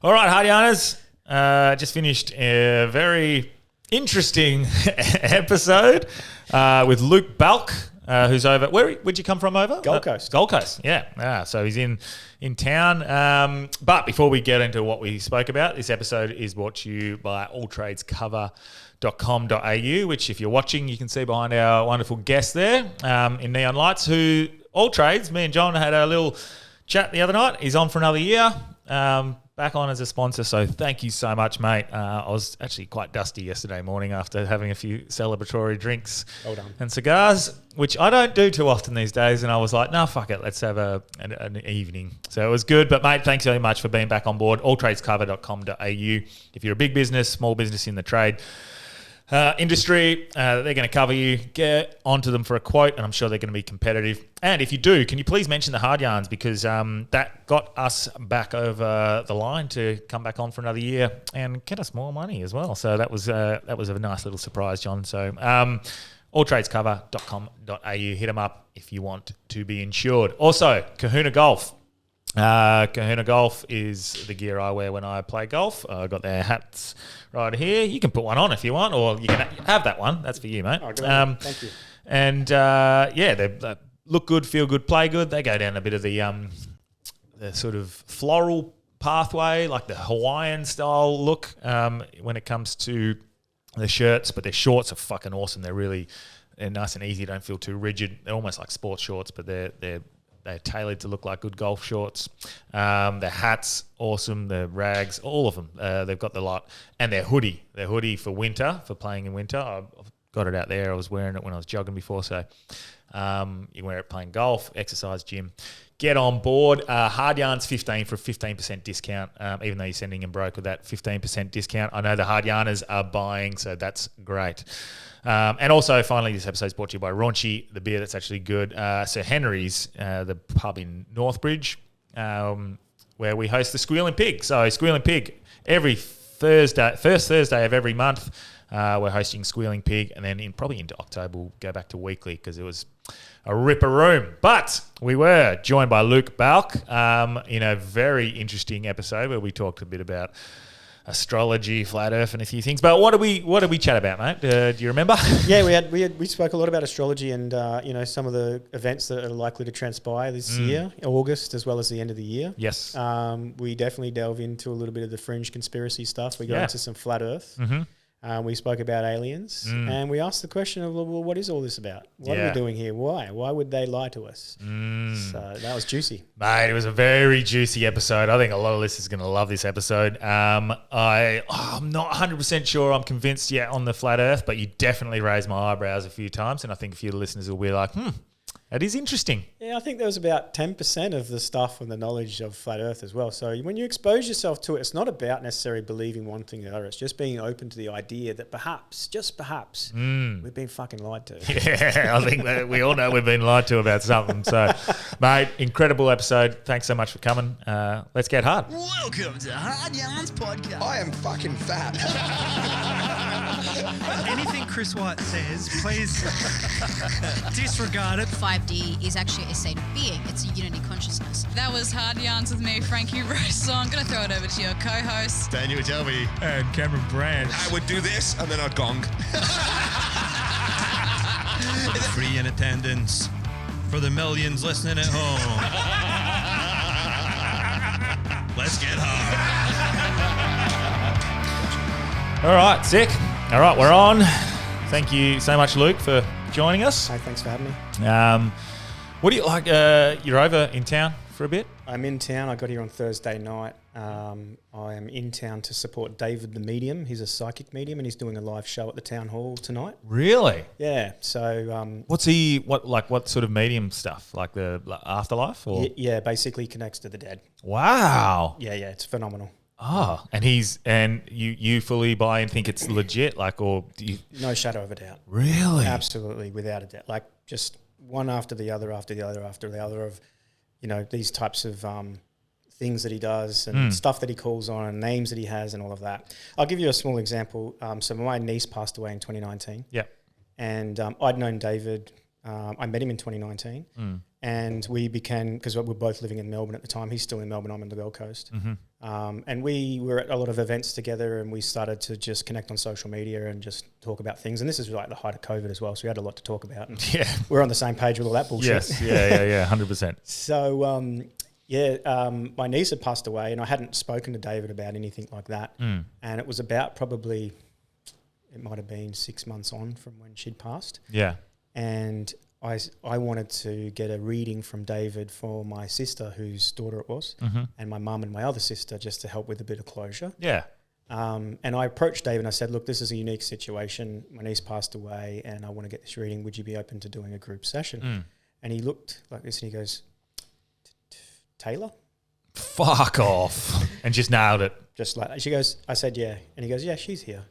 All right, Hardianas. Just finished a very interesting episode with Luke Balcke, who's over. Where'd you come from over? Gold Coast. Gold Coast, yeah. So he's in town. But before we get into what we spoke about, this episode is brought to you by alltradescover.com.au, which if you're watching, you can see behind our wonderful guest there in neon lights, who All Trades, me and John had a little chat the other night. He's on for another year. Back on as a sponsor, so thank you so much, mate. I was actually quite dusty yesterday morning after having a few celebratory drinks and cigars, which I don't do too often these days, and I was like, no, fuck it, let's have an evening. So it was good, but mate, thanks very much for being back on board. alltradescover.com.au. If you're a big business, small business in the trade industry, they're going to cover you. Get onto them for a quote, and I'm sure they're going to be competitive. And if you do, can you please mention the hard yarns, because that got us back over the line to come back on for another year and get us more money as well. So that was a nice little surprise, John. So alltradescover.com.au. Hit them up if you want to be insured. Also, Kahuna Golf. Kahuna Golf is the gear I wear when I play golf. I got their hats right here. You can put one on if you want, or you can have that one. That's for you, mate. Oh, thank you. And they look good, feel good, play good. They go down a bit of the sort of floral pathway, like the Hawaiian style look when it comes to the shirts. But their shorts are fucking awesome. They're nice and easy. Don't feel too rigid. They're almost like sports shorts, but they're tailored to look like good golf shorts. Their hats, awesome. Their rags, all of them. They've got the lot. And their hoodie. Their hoodie for winter, for playing in winter. I've got it out there. I was wearing it when I was jogging before. So you can wear it playing golf, exercise, gym. Get on board. Hard Yarns 15 for a 15% discount, even though you're sending them broke with that 15% discount. I know the Hard Yarners are buying, so that's great. And also, finally, this episode is brought to you by Raunchy, the beer that's actually good. Sir Henry's, the pub in Northbridge, where we host the Squealing Pig. So Squealing Pig, first Thursday of every month, we're hosting Squealing Pig, and then probably into October we'll go back to weekly because it was a ripper room. But we were joined by Luke Balcke in a very interesting episode where we talked a bit about astrology, flat earth, and a few things. But what did we chat about, mate? Do you remember? Yeah, we spoke a lot about astrology and some of the events that are likely to transpire this year, August, as well as the end of the year. Yes. We definitely delve into a little bit of the fringe conspiracy stuff. We got into some flat earth. Mm-hmm. We spoke about aliens, and we asked the question of, well, what is all this about? What are we doing here? Why? Why would they lie to us? So that was juicy. Mate, it was a very juicy episode. I think a lot of listeners are going to love this episode. I'm not 100% sure I'm convinced yet on the flat earth, but you definitely raised my eyebrows a few times, and I think a few of the listeners will be like, that is interesting. Yeah, I think there was about 10% of the stuff and the knowledge of flat earth as well. So when you expose yourself to it, it's not about necessarily believing one thing or the other. It's just being open to the idea that perhaps, just perhaps, we've been fucking lied to. Yeah, I think that we all know we've been lied to about something. So, mate, incredible episode. Thanks so much for coming. Let's get hard. Welcome to Hard Yarns Podcast. I am fucking fat. Anything Chris White says, please disregard it. 5D is actually a state of being. It's a unity consciousness. That was Hard Yarns with me, Frankie Rose. So I'm going to throw it over to your co-host, Daniel Delby. And Cameron Branch. I would do this and then I'd gong. Free in attendance for the millions listening at home. Let's get hard. All right, sick. All right, we're on. Thank you so much, Luke, for joining us. Hey, thanks for having me. What do you like? You're over in town for a bit? I'm in town. I got here on Thursday night. I am in town to support David the Medium. He's a psychic medium and he's doing a live show at the town hall tonight. Really? Yeah. So what sort of medium stuff? Like the afterlife? Or? Yeah, basically connects to the dead. Wow. Yeah, it's phenomenal. Oh, and you fully buy and think it's legit, or do you? No shadow of a doubt. Really? Absolutely, without a doubt. Like just one after the other of, these types of things that he does and stuff that he calls on and names that he has and all of that. I'll give you a small example. So my niece passed away in 2019. Yeah. And I'd known David. I met him in 2019. And we became, because we were both living in Melbourne at the time. He's still in Melbourne. I'm on the Gold Coast. And we were at a lot of events together, and we started to just connect on social media and just talk about things. And this is like the height of COVID as well, so we had a lot to talk about. And Yeah. we're on the same page with all that bullshit. Yes. Yeah. 100%. So, my niece had passed away, and I hadn't spoken to David about anything like that. And it was about probably, it might have been 6 months on from when she'd passed. Yeah. And I wanted to get a reading from David for my sister, whose daughter it was, and my mum and my other sister, just to help with a bit of closure. Yeah. And I approached David and I said, look, this is a unique situation. My niece passed away and I want to get this reading. Would you be open to doing a group session? And he looked like this and he goes, Taylor? Fuck off. And just nailed it. Just like that. She goes, I said, yeah. And he goes, yeah, she's here.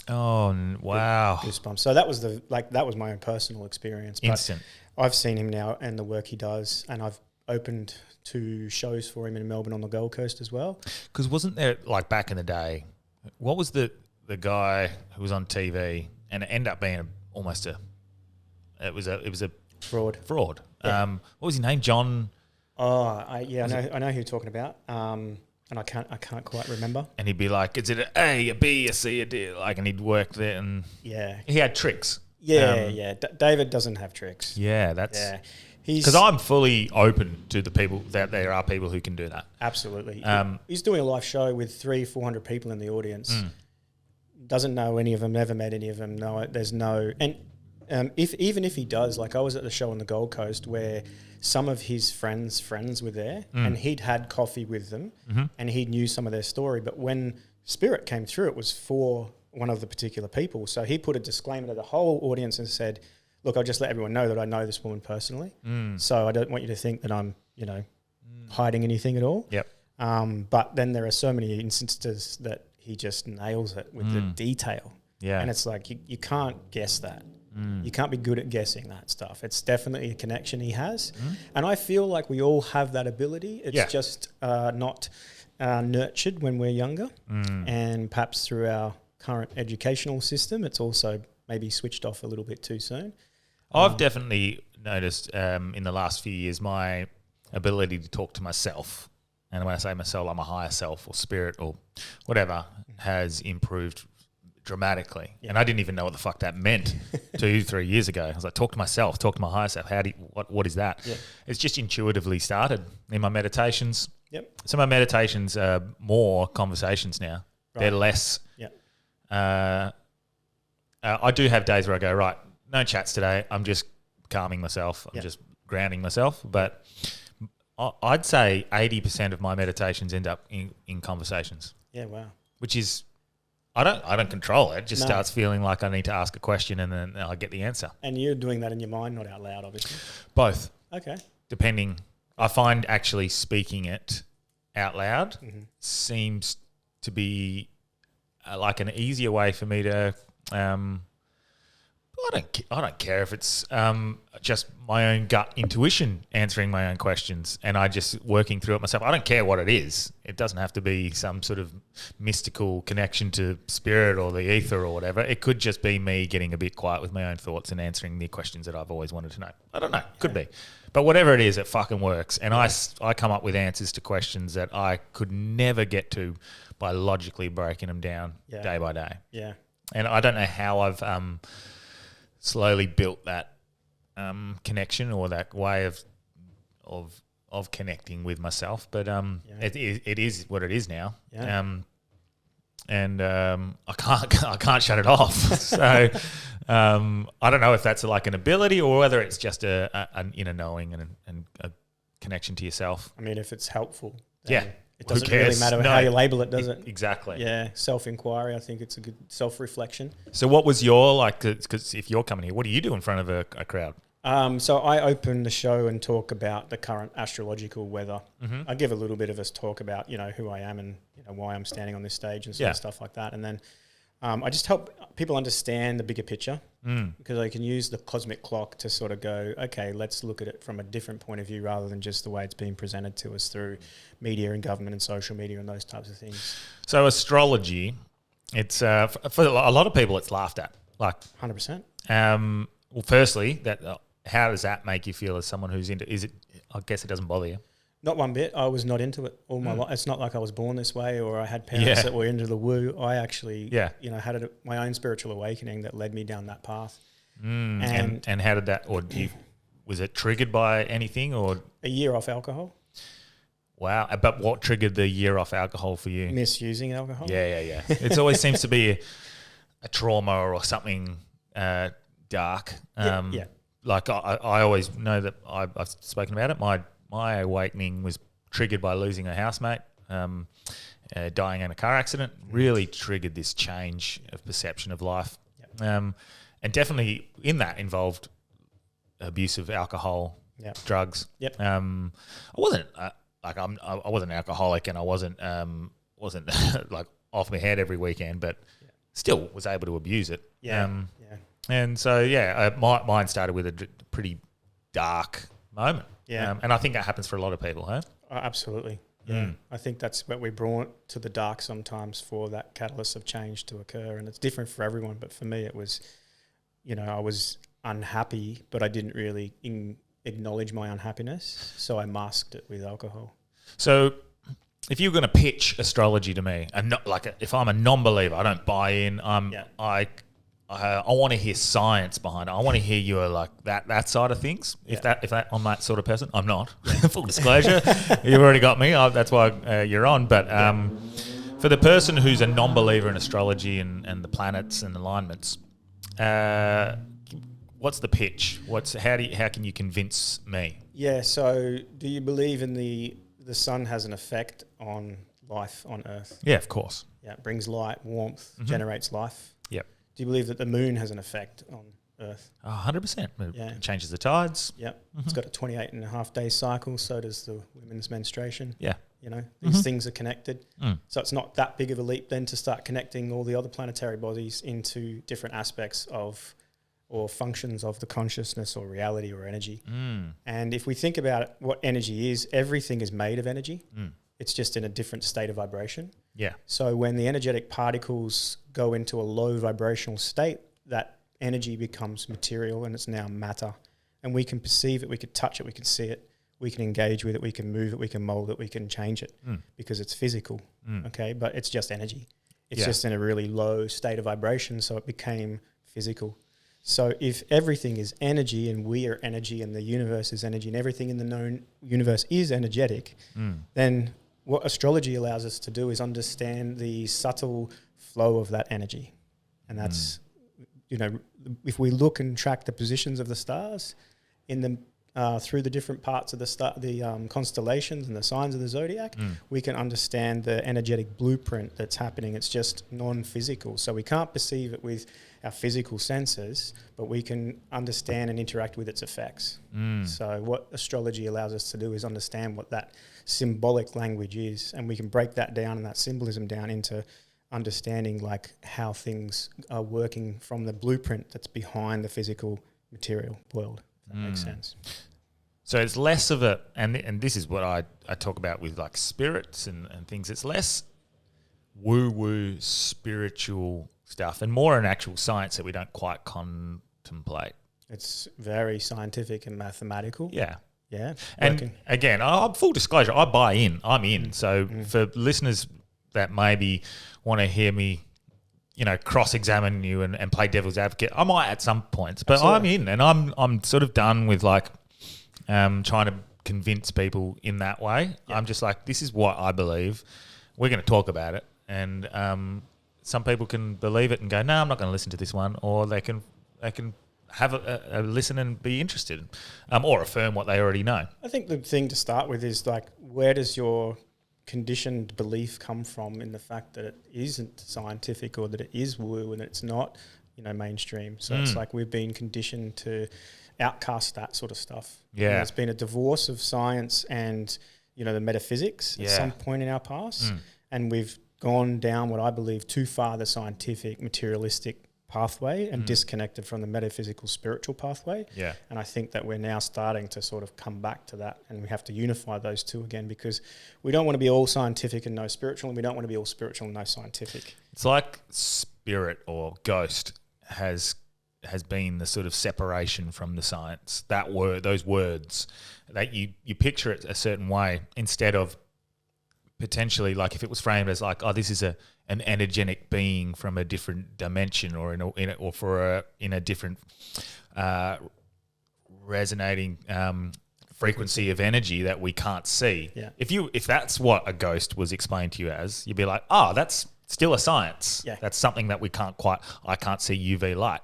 Oh, wow. Goosebumps. So that was that was my own personal experience. But Instant. I've seen him now and the work he does, and I've opened 2 shows for him in Melbourne on the Gold Coast as well. Because wasn't there, like back in the day, what was the guy who was on TV and it ended up being almost a Fraud. Yeah. What was his name? John? I know who you're talking about. And I can't quite remember. And he'd be like, is it an A, a B, a C, a D? Like, and he'd worked it and Yeah. he had tricks. Yeah. David doesn't have tricks. Yeah, that's... Yeah. Because I'm fully open to the people, that there are people who can do that. Absolutely. He's doing a live show with 300-400 people in the audience. Doesn't know any of them, never met any of them. No, there's no... And even if he does, like I was at the show on the Gold Coast where some of his friends were there and he'd had coffee with them and he knew some of their story. But when Spirit came through, it was for one of the particular people. So he put a disclaimer to the whole audience and said, look, I'll just let everyone know that I know this woman personally. So I don't want you to think that I'm, hiding anything at all. Yep. But then there are so many instances that he just nails it with the detail. Yeah. And it's like, you can't guess that. You can't be good at guessing that stuff. It's definitely a connection he has. And I feel like we all have that ability. It's just not nurtured when we're younger. And perhaps through our current educational system, it's also maybe switched off a little bit too soon. I've definitely noticed in the last few years my ability to talk to myself, and when I say myself, I'm a higher self or spirit or whatever, has improved dramatically. And I didn't even know what the fuck that meant 2-3 years ago. I was like, talk to myself, talk to my higher self. What is that? It's just intuitively started in my meditations. So my meditations are more conversations now. They're less. I do have days where I go, right, no chats today. I'm just calming myself. I'm just grounding myself. But I'd say 80% of my meditations end up in conversations. Yeah, wow. Which is, I don't control it. It just starts feeling like I need to ask a question and then I get the answer. And you're doing that in your mind, not out loud, obviously. Both. Okay. Depending. I find actually speaking it out loud seems to be like an easier way for me to... I don't care if it's just my own gut intuition answering my own questions and I just working through it myself. I don't care what it is. It doesn't have to be some sort of mystical connection to spirit or the ether or whatever. It could just be me getting a bit quiet with my own thoughts and answering the questions that I've always wanted to know. I don't know. Could be. But whatever it is, it fucking works. And I come up with answers to questions that I could never get to by logically breaking them down day by day. Yeah. And I don't know how I've... slowly built that connection or that way of connecting with myself, but it is what it is now. And I can't shut it off. So I don't know if that's like an ability or whether it's just an inner knowing and a connection to yourself. I mean, if it's helpful, it Who doesn't cares? really matter how you label it, does it? Exactly. Yeah, self-inquiry. I think it's a good self-reflection. So what was your, because if you're coming here, what do you do in front of a crowd? So I open the show and talk about the current astrological weather. I give a little bit of a talk about, who I am and why I'm standing on this stage and sort of stuff like that. And then I just help people understand the bigger picture because I can use the cosmic clock to sort of go, okay, let's look at it from a different point of view rather than just the way it's being presented to us through media and government and social media and those types of things. So astrology, it's for a lot of people, it's laughed at. Like 100%. Well, firstly, how does that make you feel as someone who's into? Is it? I guess it doesn't bother you. Not one bit. I was not into it all my life. It's not like I was born this way or I had parents that were into the woo. I actually, had my own spiritual awakening that led me down that path. And how did that, or was it triggered by anything or? A year off alcohol. Wow. But what triggered the year off alcohol for you? Misusing alcohol. Yeah. It always seems to be a trauma or something dark. Like I always know that I've spoken about it. My awakening was triggered by losing a housemate, dying in a car accident. Really triggered this change of perception of life, and definitely in that involved abuse of alcohol, drugs. I wasn't I wasn't an alcoholic, and I wasn't like off my head every weekend, but still was able to abuse it. And so mine started with a pretty dark moment. And I think that happens for a lot of people, huh? Absolutely. Yeah. I think that's what we're brought to the dark sometimes for that catalyst of change to occur. And it's different for everyone. But for me, it was, I was unhappy, but I didn't really acknowledge my unhappiness. So I masked it with alcohol. So if you're going to pitch astrology to me, and not, like if I'm a non-believer, I don't buy in, I want to hear science behind it. I want to hear you like that side of things. If that I'm that sort of person, I'm not. Full disclosure, you've already got me. That's why you're on. But for the person who's a non-believer in astrology and the planets and alignments, what's the pitch? How can you convince me? Yeah. So, do you believe in the sun has an effect on life on Earth? Yeah, of course. Yeah, it brings light, warmth, generates life. Yep. Do you believe that the moon has an effect on Earth? 100%. It changes the tides. Yep. It's got a 28.5-day cycle, so does the women's menstruation. Yeah. These things are connected. So it's not that big of a leap then to start connecting all the other planetary bodies into different aspects of or functions of the consciousness or reality or energy. And if we think about it, what energy is, everything is made of energy. It's just in a different state of vibration. Yeah. So when the energetic particles go into a low vibrational state, that energy becomes material and it's now matter. And we can perceive it, we can touch it, we can see it, we can engage with it, we can move it, we can mold it, we can change it because it's physical. Okay, but it's just energy. It's just in a really low state of vibration, so it became physical. So if everything is energy and we are energy and the universe is energy and everything in the known universe is energetic, then what astrology allows us to do is understand the subtle flow of that energy. And that's, if we look and track the positions of the stars in the through the different parts of the constellations and the signs of the zodiac, we can understand the energetic blueprint that's happening. It's just non-physical. So we can't perceive it with our physical senses, but we can understand and interact with its effects. So what astrology allows us to do is understand what that symbolic language is, and we can break that down and that symbolism down into understanding like how things are working from the blueprint that's behind the physical material world. If that makes sense. So it's less of a, and this is what I talk about with like spirits and things. It's less woo-woo spiritual stuff and more an actual science that we don't quite contemplate. It's very scientific and mathematical. Yeah. Yeah. And again, full disclosure, I buy in. I'm in. So for listeners that maybe want to hear me, cross-examine you and play devil's advocate, I might at some points, but absolutely. I'm in, and I'm sort of done with like trying to convince people in that way. Yep. I'm just like, this is what I believe. We're going to talk about it, and some people can believe it and go, no, I'm not going to listen to this one, or they can have a listen and be interested, or affirm what they already know. I think the thing to start with is like, where does your conditioned belief come from in the fact that it isn't scientific or that it is woo and it's not, mainstream? So it's like we've been conditioned to outcast that sort of stuff. Yeah. And there's been a divorce of science and, the metaphysics at some point in our past. And we've gone down what I believe too far the scientific, materialistic pathway and disconnected from the metaphysical, spiritual pathway. Yeah. And I think that we're now starting to sort of come back to that, and we have to unify those two again, because we don't want to be all scientific and no spiritual, and we don't want to be all spiritual and no scientific. It's like spirit or ghost has has been the sort of separation from the science. Those words, that you picture it a certain way instead of potentially, like, if it was framed as like, oh, this is an energetic being from a different dimension, or in a different resonating frequency of energy that we can't see. Yeah. If that's what a ghost was explained to you as, you'd be like, oh, that's still a science. Yeah. That's something that I can't see UV light.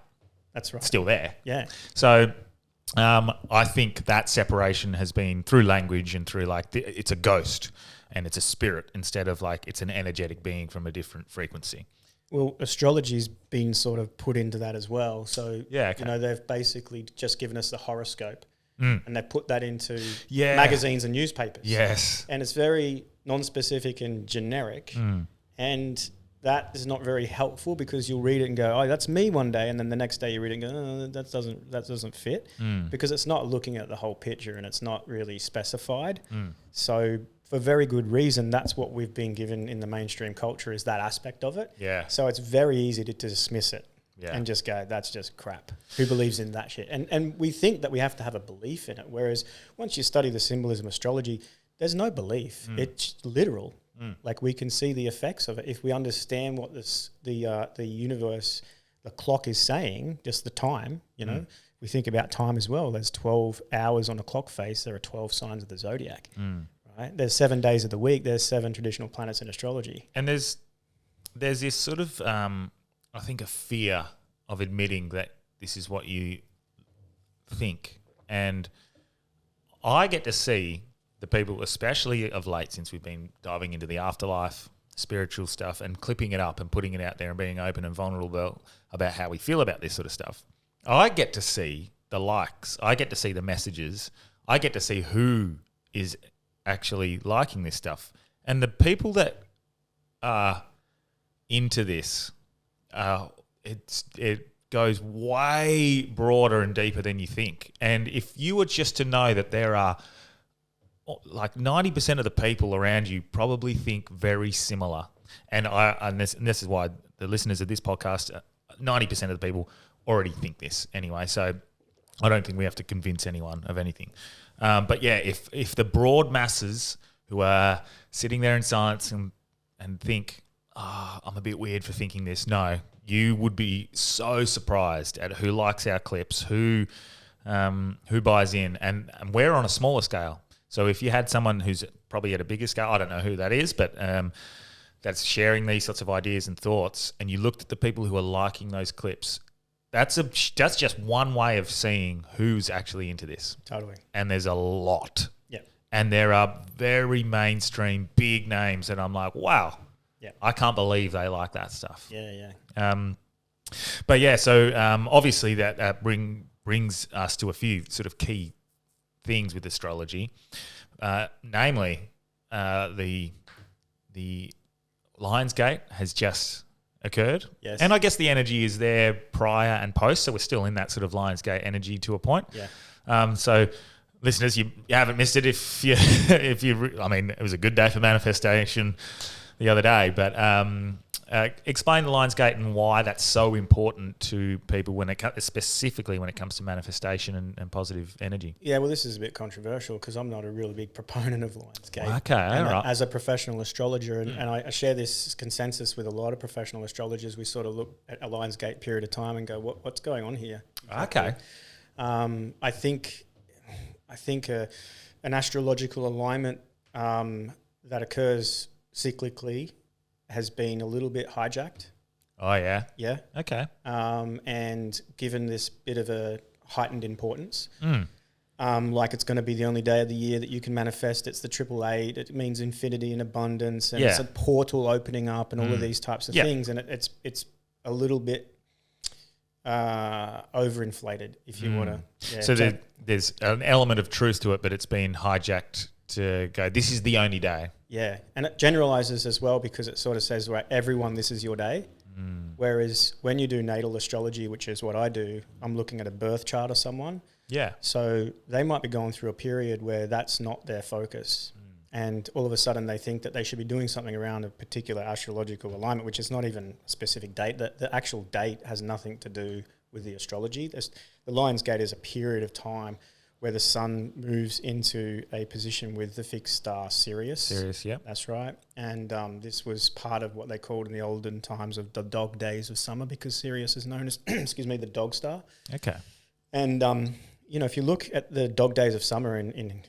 That's right. It's still there. Yeah. So I think that separation has been through language and through it's a ghost and it's a spirit instead of like it's an energetic being from a different frequency. Well, astrology's been sort of put into that as well. So, they've basically just given us the horoscope and they put that into magazines and newspapers. Yes. And it's very non-specific and generic. And that is not very helpful because you'll read it and go, oh, that's me one day. And then the next day you read it and go, oh, that doesn't fit because it's not looking at the whole picture and it's not really specified. So for very good reason, that's what we've been given in the mainstream culture, is that aspect of it. Yeah. So it's very easy to dismiss it Yeah. and just go, that's just crap. Who believes in that shit? And we think that we have to have a belief in it. Whereas once you study the symbolism astrology, there's no belief. It's literal. Like we can see the effects of it. If we understand what the universe, the clock is saying, just the time, we think about time as well. There's 12 hours on a clock face. There are 12 signs of the zodiac. Right? There's 7 days of the week. There's 7 traditional planets in astrology. And there's this sort of, I think, a fear of admitting that this is what you think. And I get to see the people, especially of late, since we've been diving into the afterlife, spiritual stuff, and clipping it up and putting it out there and being open and vulnerable about how we feel about this sort of stuff. I get to see the likes. I get to see the messages. I get to see who is actually liking this stuff. And the people that are into this, it goes way broader and deeper than you think. And if you were just to know that there are like 90% of the people around you probably think very similar. And this is why the listeners of this podcast, 90% of the people already think this anyway. So I don't think we have to convince anyone of anything. But yeah, if the broad masses who are sitting there in silence and think, I'm a bit weird for thinking this. No, you would be so surprised at who likes our clips, who buys in. And we're on a smaller scale. So if you had someone who's probably at a bigger scale, I don't know who that is, but that's sharing these sorts of ideas and thoughts, and you looked at the people who are liking those clips, that's just one way of seeing who's actually into this. Totally. And there's a lot. Yeah. And there are very mainstream, big names that I'm like, wow, I can't believe they like that stuff. Yeah. But yeah, so obviously that brings us to a few sort of key things with astrology, namely the Lion's Gate has just occurred. Yes. And I guess the energy is there prior and post, so we're still in that sort of Lion's Gate energy to a point. Yeah. So listeners, you haven't missed it if you I mean, it was a good day for manifestation the other day, but explain the Lion's Gate and why that's so important to people specifically when it comes to manifestation and positive energy. Yeah, well, this is a bit controversial because I'm not a really big proponent of Lion's Gate. Okay, all right. As a professional astrologer, and I share this consensus with a lot of professional astrologers, we sort of look at a Lion's Gate period of time and go, what's going on here? Okay. I think an astrological alignment that occurs cyclically has been a little bit hijacked. Oh, yeah? Yeah. Okay. And given this bit of a heightened importance, like it's going to be the only day of the year that you can manifest. It's the 888. It means infinity and abundance, and it's a portal opening up and all of these types of things. And it's a little bit overinflated, if you want to. Yeah, so there's an element of truth to it, but it's been hijacked to go, this is the only day. Yeah, and it generalizes as well because it sort of says, right, everyone, this is your day. Whereas when you do natal astrology, which is what I do, I'm looking at a birth chart of someone. Yeah. So they might be going through a period where that's not their focus. And all of a sudden they think that they should be doing something around a particular astrological alignment, which is not even a specific date. The actual date has nothing to do with the astrology. The Lion's Gate is a period of time where the sun moves into a position with the fixed star Sirius. Sirius, yeah. That's right. And this was part of what they called in the olden times of the dog days of summer, because Sirius is known as, the dog star. Okay. And, if you look at the dog days of summer in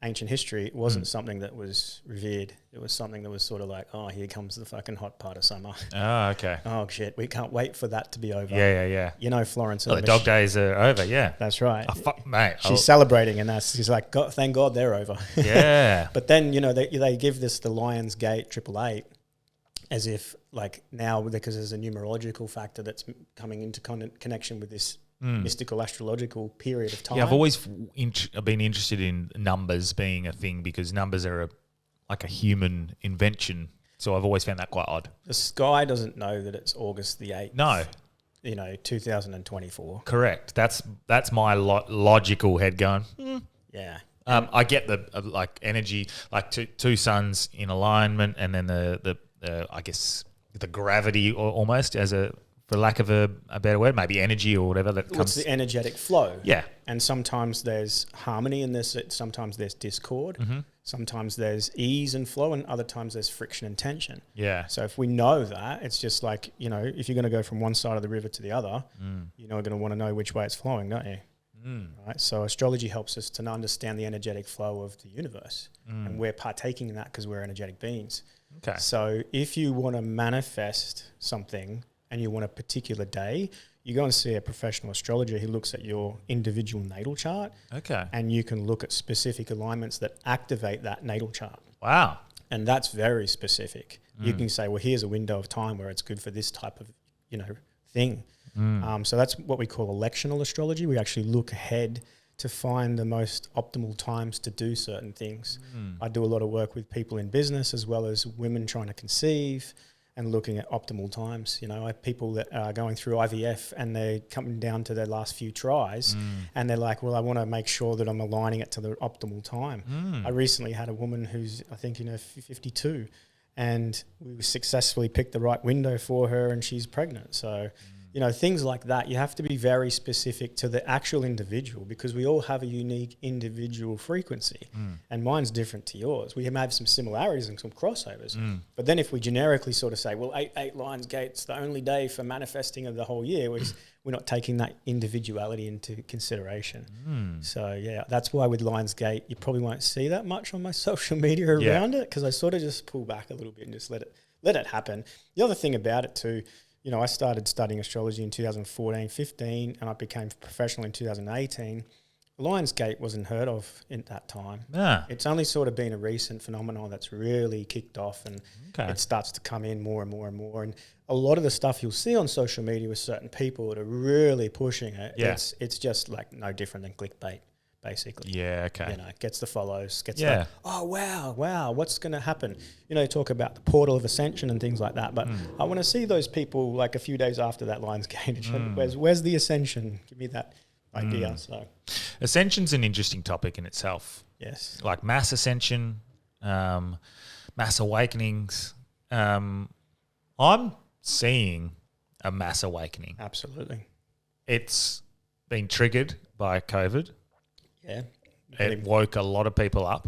ancient history, it wasn't something that was revered. It was something that was sort of like, oh, here comes the fucking hot part of summer. Oh, okay. Oh, shit, we can't wait for that to be over. Yeah. Florence. Well, the dog days are over, yeah. That's right. Oh, fuck, mate. She's celebrating, and she's like, God, thank God they're over. Yeah. But then, they give this the Lion's Gate 888 as if, like, now, because there's a numerological factor that's coming into connection with this mystical astrological period of time. Yeah, I've always been interested in numbers being a thing, because numbers are like a human invention. So I've always found that quite odd. The sky doesn't know that it's August the 8th. No. 2024. Correct. That's my logical head going. Yeah. I get the energy, like two suns in alignment, and then the I guess the gravity almost for lack of a better word, maybe energy or whatever that comes. What's the energetic flow? Yeah. And sometimes there's harmony in this. Sometimes there's discord. Mm-hmm. Sometimes there's ease and flow, and other times there's friction and tension. Yeah. So if we know that, it's just like, if you're going to go from one side of the river to the other, you're going to want to know which way it's flowing, don't you? Right. So astrology helps us to understand the energetic flow of the universe, and we're partaking in that because we're energetic beings. Okay. So if you want to manifest something and you want a particular day, you go and see a professional astrologer who looks at your individual natal chart. Okay. And you can look at specific alignments that activate that natal chart. Wow. And that's very specific. You can say, well, here's a window of time where it's good for this type of, thing. So that's what we call electional astrology. We actually look ahead to find the most optimal times to do certain things. I do a lot of work with people in business as well as women trying to conceive and looking at optimal times. I have people that are going through IVF and they're coming down to their last few tries and they're like, well, I want to make sure that I'm aligning it to the optimal time. I recently had a woman who's, I think, 52, and we successfully picked the right window for her and she's pregnant. So, things like that, you have to be very specific to the actual individual, because we all have a unique individual frequency and mine's different to yours. We have some similarities and some crossovers. But then if we generically sort of say, well, 8 Lions Gate's the only day for manifesting of the whole year, we're not taking that individuality into consideration. So, yeah, that's why with Lions Gate, you probably won't see that much on my social media around it, because I sort of just pull back a little bit and just let it happen. The other thing about it too, I started studying astrology in 2014, 15, and I became professional in 2018. Lions Gate wasn't heard of in that time. It's only sort of been a recent phenomenon that's really kicked off, and it starts to come in more and more and more. And a lot of the stuff you'll see on social media with certain people that are really pushing it, it's just like no different than clickbait, basically. Yeah, okay. Gets the follows, gets the, oh, wow, what's going to happen? Talk about the portal of ascension and things like that. But I want to see those people like a few days after that Lions Gate. Where's the ascension? Give me that idea. So, ascension's an interesting topic in itself. Yes. Like mass ascension, mass awakenings. I'm seeing a mass awakening. Absolutely. It's been triggered by COVID. Yeah. It woke a lot of people up,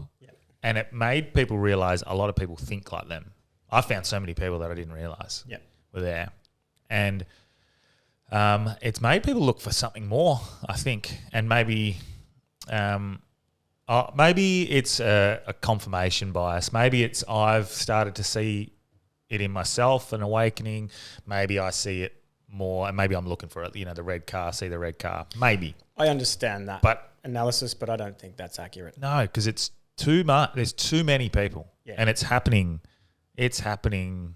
and it made people realize a lot of people think like them. I found so many people that I didn't realize were there. And it's made people look for something more, I think. And maybe it's a confirmation bias. Maybe it's I've started to see it in myself, an awakening. Maybe I see it more, and maybe I'm looking for it. The red car, see the red car. Maybe. I understand that analysis, but I don't think that's accurate. No, because it's too much. There's too many people, and it's happening. It's happening.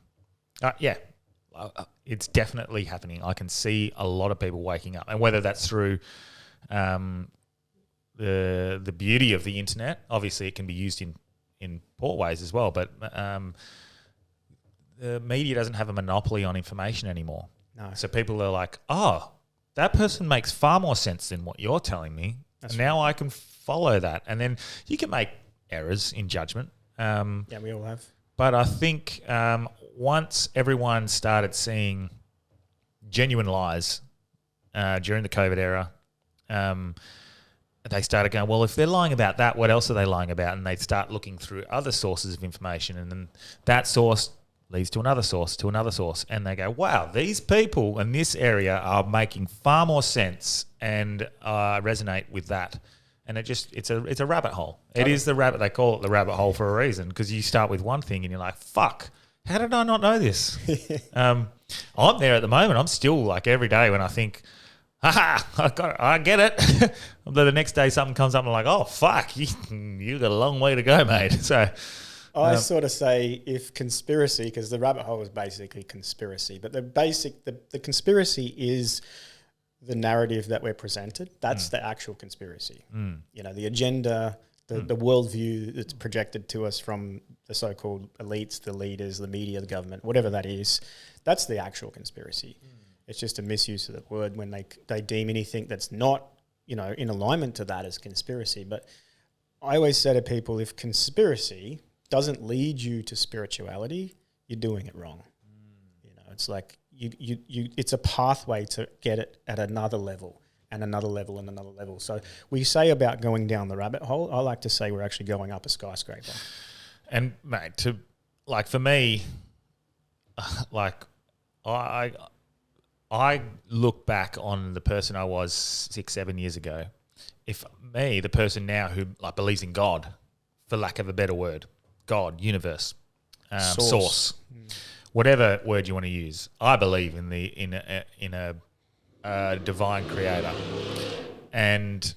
It's definitely happening. I can see a lot of people waking up, and whether that's through the beauty of the internet. Obviously, it can be used in poor ways as well, but the media doesn't have a monopoly on information anymore. No. So people are like, oh, that person makes far more sense than what you're telling me. That's now right. I can follow that. And then you can make errors in judgment. We all have. But I think once everyone started seeing genuine lies during the COVID era, they started going, well, if they're lying about that, what else are they lying about? And they start looking through other sources of information, and then that source leads to another source, and they go, wow, these people in this area are making far more sense, and resonate with that. And it's a rabbit hole. It is the rabbit. They call it the rabbit hole for a reason, because you start with one thing and you're like, fuck, how did I not know this? I'm there at the moment. I'm still like every day when I think, I get it. The next day something comes up and I'm like, oh, fuck, you got a long way to go, mate. So I sort of say if conspiracy, because the rabbit hole is basically conspiracy, but the conspiracy is the narrative that we're presented. That's the actual conspiracy. You know, the agenda, the worldview that's projected to us from the so-called elites, the leaders, the media, the government, whatever that is, that's the actual conspiracy. It's just a misuse of the word when they deem anything that's not, you know, in alignment to that as conspiracy. But I always say to people, if conspiracy doesn't lead you to spirituality, you're doing it wrong. You know, it's like you it's a pathway to get it at another level and another level and another level. So we say about going down the rabbit hole, I like to say we're actually going up a skyscraper. And mate, for me, like I look back on the person I was 6-7 years ago. If me, the person now who like believes in God, for lack of a better word, God, universe, source, whatever word you want to use, I believe in a divine creator, and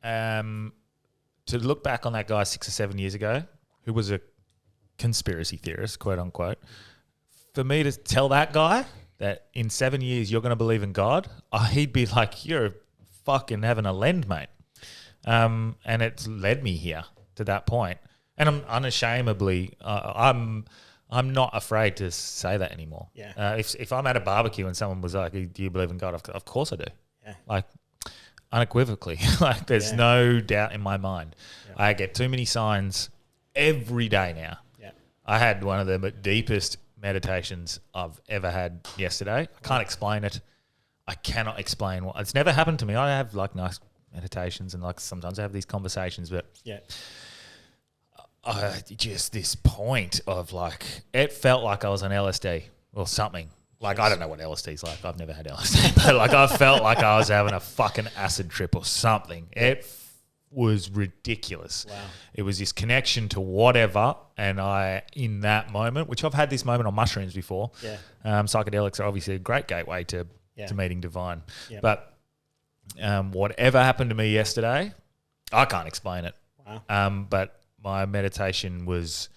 to look back on that guy 6 or 7 years ago, who was a conspiracy theorist, quote unquote, for me to tell that guy that in 7 years you're going to believe in God, he'd be like, you're fucking having a lend, mate. And it's led me here to that point. And I'm unashamedly, I'm not afraid to say that anymore. Yeah. If I'm at a barbecue and someone was like, do you believe in God? Of course I do. Yeah. Like, unequivocally. Like, there's no doubt in my mind. Yeah. I get too many signs every day now. Yeah. I had one of the deepest meditations I've ever had yesterday. I can't explain it. I cannot explain what. It's never happened to me. I have like nice meditations and like sometimes I have these conversations, but just this point of like, it felt like I was on LSD or something. Like, I don't know what LSD's like. I've never had LSD, but like I felt like I was having a fucking acid trip or something. It was ridiculous. Wow. It was this connection to whatever, and in that moment, which I've had this moment on mushrooms before. Yeah. Psychedelics are obviously a great gateway to meeting divine. Yeah. But whatever happened to me yesterday, I can't explain it. Wow. But my meditation was,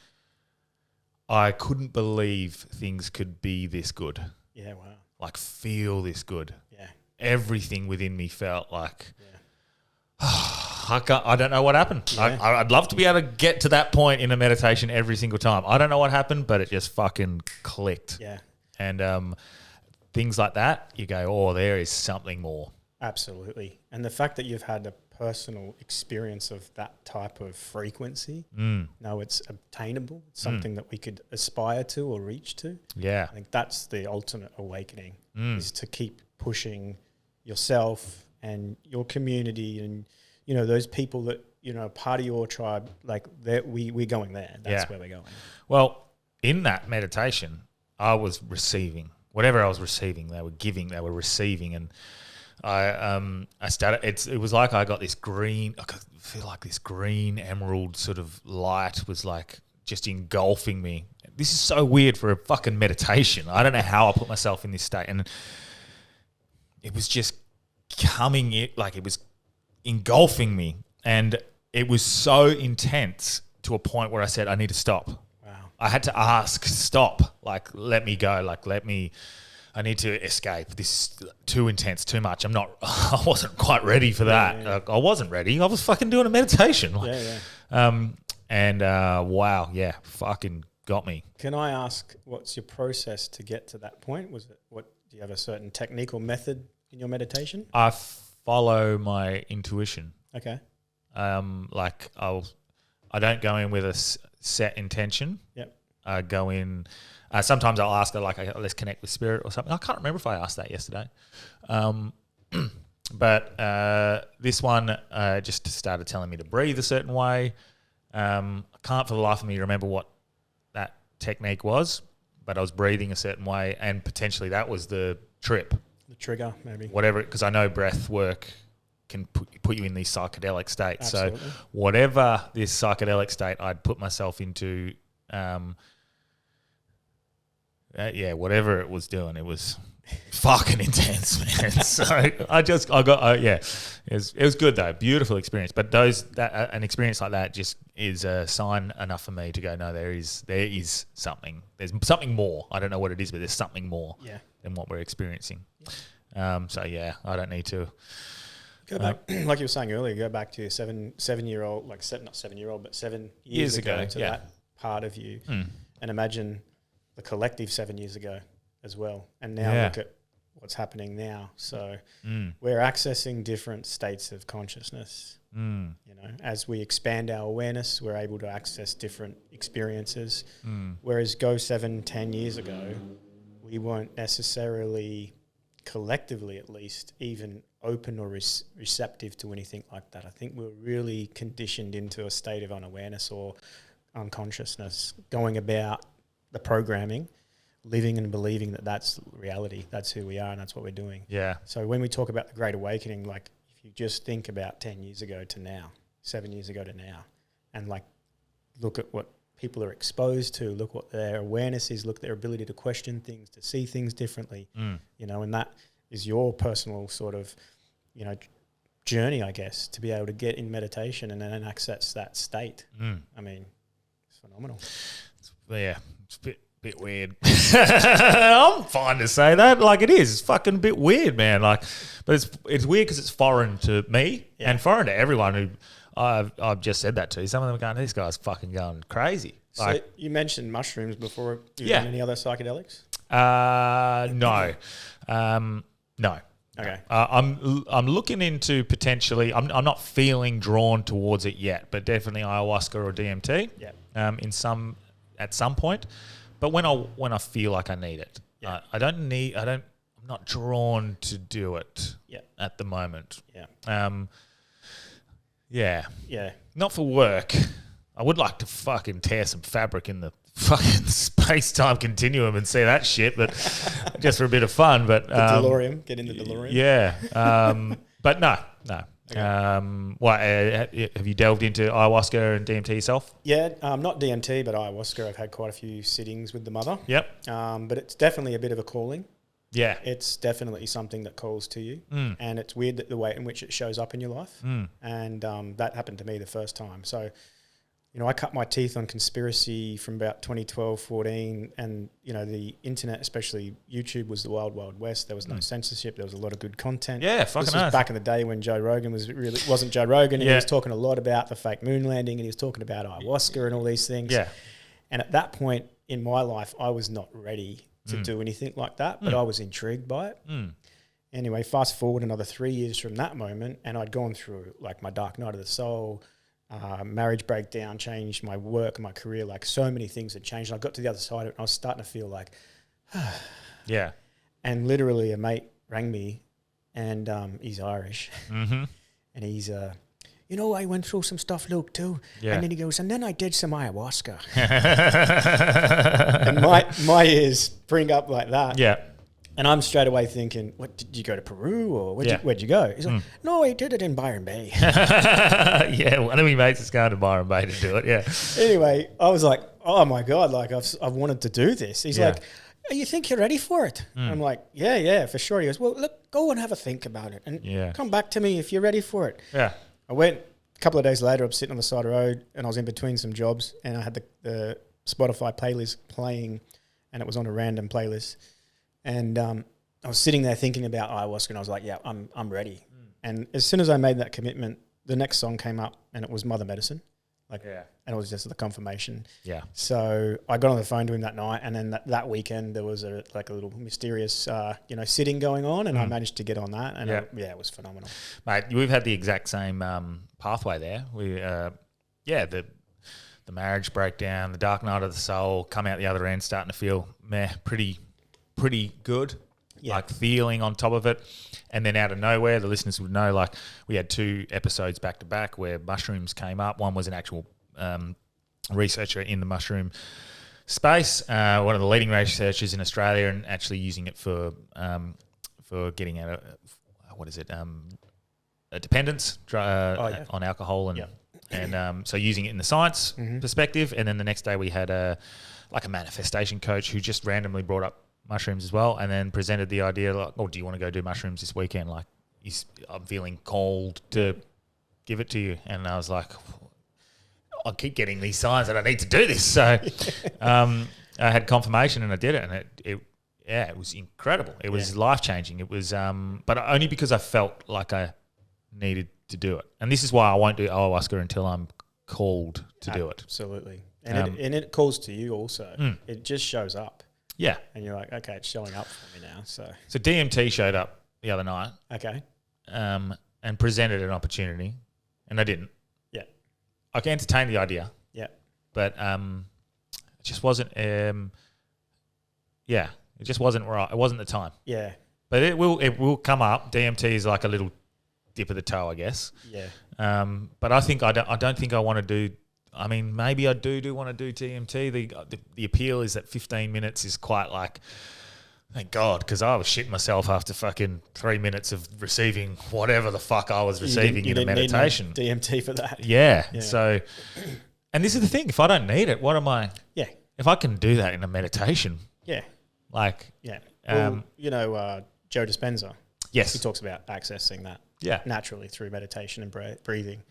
I couldn't believe things could be this good. Yeah, wow. Like feel this good. Yeah. Everything within me felt like, I don't know what happened. Yeah. I'd love to be able to get to that point in a meditation every single time. I don't know what happened, but it just fucking clicked. Yeah. And things like that, you go, oh, there is something more. Absolutely. And the fact that you've had a personal experience of that type of frequency, no, it's obtainable. It's something that we could aspire to or reach to. Yeah. I think that's the ultimate awakening, is to keep pushing yourself and your community and, you know, those people that, you know, part of your tribe, like we're going there. That's where we're going. Well, in that meditation, I was receiving whatever I was receiving. They were giving, they were receiving. And I started, it was like I got this green, I could feel like this green emerald sort of light was like just engulfing me. This is so weird for a fucking meditation. I don't know how I put myself in this state. And it was just coming, like it was engulfing me. And it was so intense to a point where I said, I need to stop. Wow. I had to ask, stop, like, let me go, like, I need to escape. This is too intense, too much. I wasn't quite ready for that. Yeah. I wasn't ready. I was fucking doing a meditation. Wow, fucking got me. Can I ask, what's your process to get to that point? Do you have a certain technique or method in your meditation? I follow my intuition. Okay. Like I don't go in with a set intention. Yep. I go in. Sometimes I'll ask her, like, let's connect with spirit or something. I can't remember if I asked that yesterday. But this one just started telling me to breathe a certain way. I can't for the life of me remember what that technique was, but I was breathing a certain way, and potentially that was the trip. The trigger, maybe. Whatever, because I know breath work can put you in these psychedelic states. Absolutely. So whatever this psychedelic state I'd put myself into, whatever it was doing, it was fucking intense, man. So it was good though, beautiful experience. But an experience like that just is a sign enough for me to go, no, there is something. There's something more. I don't know what it is, but there's something more than what we're experiencing. I don't need to go back, like you were saying earlier. Go back to your 7-year-old, not 7-year-old, but 7 years ago to that part of you, and imagine the collective 7 years ago as well. And now look at what's happening now. So we're accessing different states of consciousness. As we expand our awareness, we're able to access different experiences. Whereas 7-10 years ago, we weren't necessarily, collectively at least, even open or receptive to anything like that. I think we're really conditioned into a state of unawareness or unconsciousness, going about the programming, living and believing that that's reality, that's who we are, and that's what we're doing. Yeah. So when we talk about the Great Awakening, like if you just think about 10 years ago to now, 7 years ago to now, and look at what people are exposed to, look what their awareness is, look at their ability to question things, to see things differently, and that is your personal sort of, journey, I guess, to be able to get in meditation and then access that state. I mean, it's phenomenal. It's a bit weird. I'm fine to say that. Like, it is. It's fucking a bit weird, man. But it's weird because it's foreign to me and foreign to everyone who I've just said that to. Some of them are going, this guy's fucking going crazy. So you mentioned mushrooms before. You done any other psychedelics? No. No. Okay. I'm looking into potentially. I'm not feeling drawn towards it yet, but definitely ayahuasca or DMT. Yeah. At some point, but when I feel like I need it, I'm not drawn to do it. At the moment. Yeah. Not for work. I would like to fucking tear some fabric in the fucking space-time continuum and see that shit, but just for a bit of fun. But the DeLorean, get in the DeLorean. Yeah. But no. Okay. Have you delved into ayahuasca and DMT yourself? Yeah, not DMT, but ayahuasca. I've had quite a few sittings with the mother. Yep. But it's definitely a bit of a calling. Yeah. It's definitely something that calls to you. And it's weird that the way in which it shows up in your life. And that happened to me the first time. So, I cut my teeth on conspiracy from about 2012, 14, and, the internet, especially YouTube, was the wild, wild west. There was no censorship. There was a lot of good content. Yeah, fucking This was back in the day when Joe Rogan wasn't Joe Rogan, and he was talking a lot about the fake moon landing, and he was talking about ayahuasca and all these things. Yeah. And at that point in my life, I was not ready to do anything like that, but I was intrigued by it. Anyway, fast forward another 3 years from that moment, and I'd gone through my dark night of the soul, marriage breakdown, changed my work, my career, so many things had changed. And I got to the other side of it and I was starting to feel like, yeah. And literally a mate rang me, and he's Irish. And he's, I went through some stuff, Luke, too. Yeah. And then he goes, and then I did some ayahuasca. And my ears bring up like that. Yeah. And I'm straight away thinking, what, did you go to Peru or where'd you go? He's like, no, I did it in Byron Bay. One of my mates is going to Byron Bay to do it, yeah. Anyway, I was like, oh my God, I've wanted to do this. He's like, you think you're ready for it? I'm like, yeah, for sure. He goes, well, look, go and have a think about it and come back to me if you're ready for it. Yeah. I went a couple of days later, I was sitting on the side of the road and I was in between some jobs and I had the Spotify playlist playing and it was on a random playlist. And I was sitting there thinking about ayahuasca and I was like, yeah, I'm ready. And as soon as I made that commitment, the next song came up and it was Mother Medicine. And it was just the confirmation. Yeah. So I got on the phone to him that night, and then that weekend there was a little mysterious, sitting going on, and I managed to get on that, and it was phenomenal. Mate, we've had the exact same pathway there. We, the marriage breakdown, the dark night of the soul, come out the other end, starting to feel pretty good. like feeling on top of it. And then out of nowhere, the listeners would know, like we had 2 episodes back to back where mushrooms came up. One was an actual researcher in the mushroom space, one of the leading researchers in Australia, and actually using it for getting out of, a dependence on alcohol and so using it in the science perspective. And then the next day we had a manifestation coach who just randomly brought up mushrooms as well, and then presented the idea like, oh, do you want to go do mushrooms this weekend? Like, I'm feeling called to give it to you. And I was like, I keep getting these signs that I need to do this. So I had confirmation and I did it, and it was incredible. It was life-changing. It was, but only because I felt like I needed to do it. And this is why I won't do ayahuasca until I'm called to do it. Absolutely. And it calls to you also. It just shows up. Yeah. And you're like, okay, it's showing up for me now. So DMT showed up the other night. Okay. And presented an opportunity, and I didn't. Yeah. I entertained the idea. Yeah. But it just wasn't. It just wasn't right. It wasn't the time. Yeah. But it will come up. DMT is like a little dip of the toe, I guess. Yeah. But I think I don't think I want to do. I mean, maybe I do want to do DMT. The appeal is that 15 minutes is quite like, thank God, because I was shitting myself after fucking 3 minutes of receiving whatever the fuck I was receiving in a meditation. Need no DMT for that. Yeah. So, and this is the thing: if I don't need it, what am I? Yeah. If I can do that in a meditation, Yeah. like, Yeah. Well, Joe Dispenza. yes, He talks about accessing that naturally through meditation and breathing.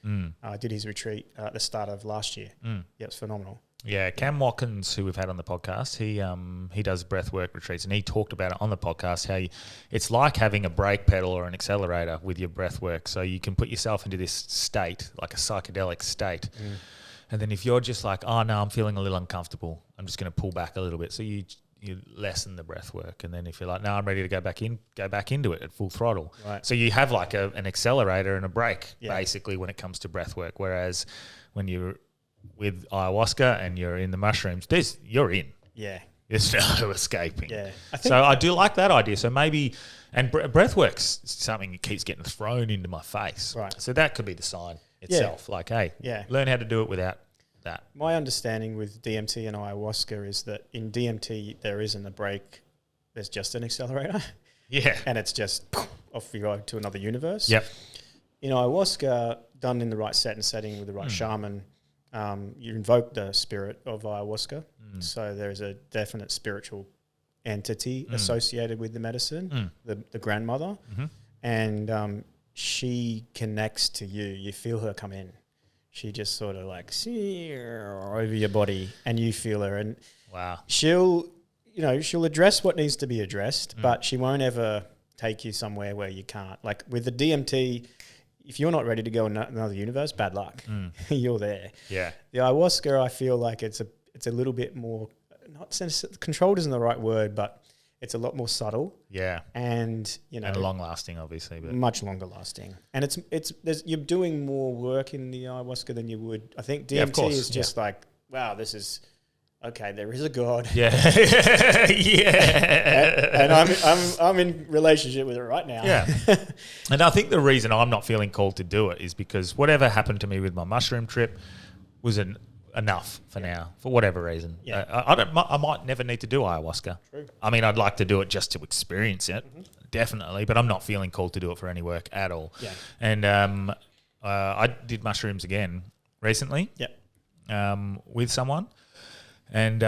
I did his retreat at the start of last year. Yeah, it's phenomenal. Yeah, Cam Watkins, who we've had on the podcast, he does breathwork retreats, and he talked about it on the podcast how it's like having a brake pedal or an accelerator with your breathwork. So you can put yourself into this state, like a psychedelic state, and then if you're just like, oh no, I'm feeling a little uncomfortable, I'm just going to pull back a little bit. So you lessen the breath work, and then if you're like, no, I'm ready to go back into it at full throttle. Right. So you have like an accelerator and a brake basically when it comes to breath work. Whereas when you're with ayahuasca and you're in the mushrooms, you're in. Yeah. There's no escaping. Yeah. I do like that idea. So maybe, and breath work's something that keeps getting thrown into my face. Right. So that could be the sign itself. Like, hey, learn how to do it without that. My understanding with DMT and ayahuasca is that in DMT there isn't a brake, there's just an accelerator. Yeah. And it's just off you go to another universe. Yep. In ayahuasca, done in the right set and setting with the right shaman, you invoke the spirit of ayahuasca. So there is a definite spiritual entity associated with the medicine, the grandmother, and she connects to you. You feel her come in. She just sort of like over your body, and you feel her. And wow, she'll address what needs to be addressed, but she won't ever take you somewhere where you can't. Like with the DMT, if you're not ready to go in another universe, bad luck. You're there. Yeah. The ayahuasca, I feel like it's a little bit more, controlled isn't the right word, but it's a lot more subtle. Yeah. And long lasting, obviously, but much longer lasting. And you're doing more work in the ayahuasca than you would. I think DMT is just like, wow, this is okay. There is a God. Yeah. and I'm in relationship with it right now. Yeah. And I think the reason I'm not feeling called to do it is because whatever happened to me with my mushroom trip was enough for now, for whatever reason. Yeah. I might never need to do ayahuasca. True. I mean, I'd like to do it just to experience it, definitely, but I'm not feeling called to do it for any work at all. Yeah. And I did mushrooms again recently. With someone, and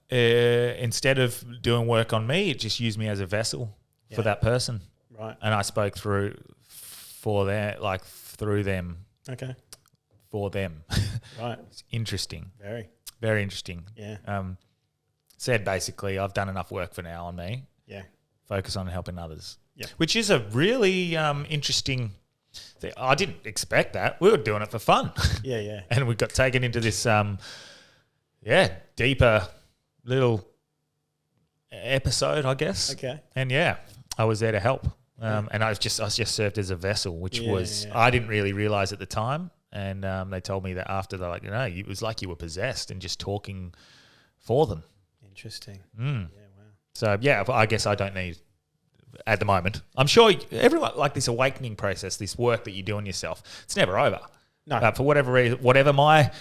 instead of doing work on me, it just used me as a vessel for that person. Right. And I spoke through them. Okay. For them. Right. It's interesting. Very. Very interesting. Yeah. Said basically, I've done enough work for now on me. Yeah. Focus on helping others. Yeah. Which is a really interesting thing. I didn't expect that. We were doing it for fun. Yeah, yeah. And we got taken into this, deeper little episode, I guess. Okay. And I was there to help. And I just served as a vessel, which I didn't really realize at the time. And they told me that after, they're like, it was like you were possessed and just talking for them. Interesting. Mm. Yeah, wow. So yeah, I guess I don't need at the moment. I'm sure everyone like this awakening process, this work that you do on yourself. It's never over. No. For whatever reason, whatever my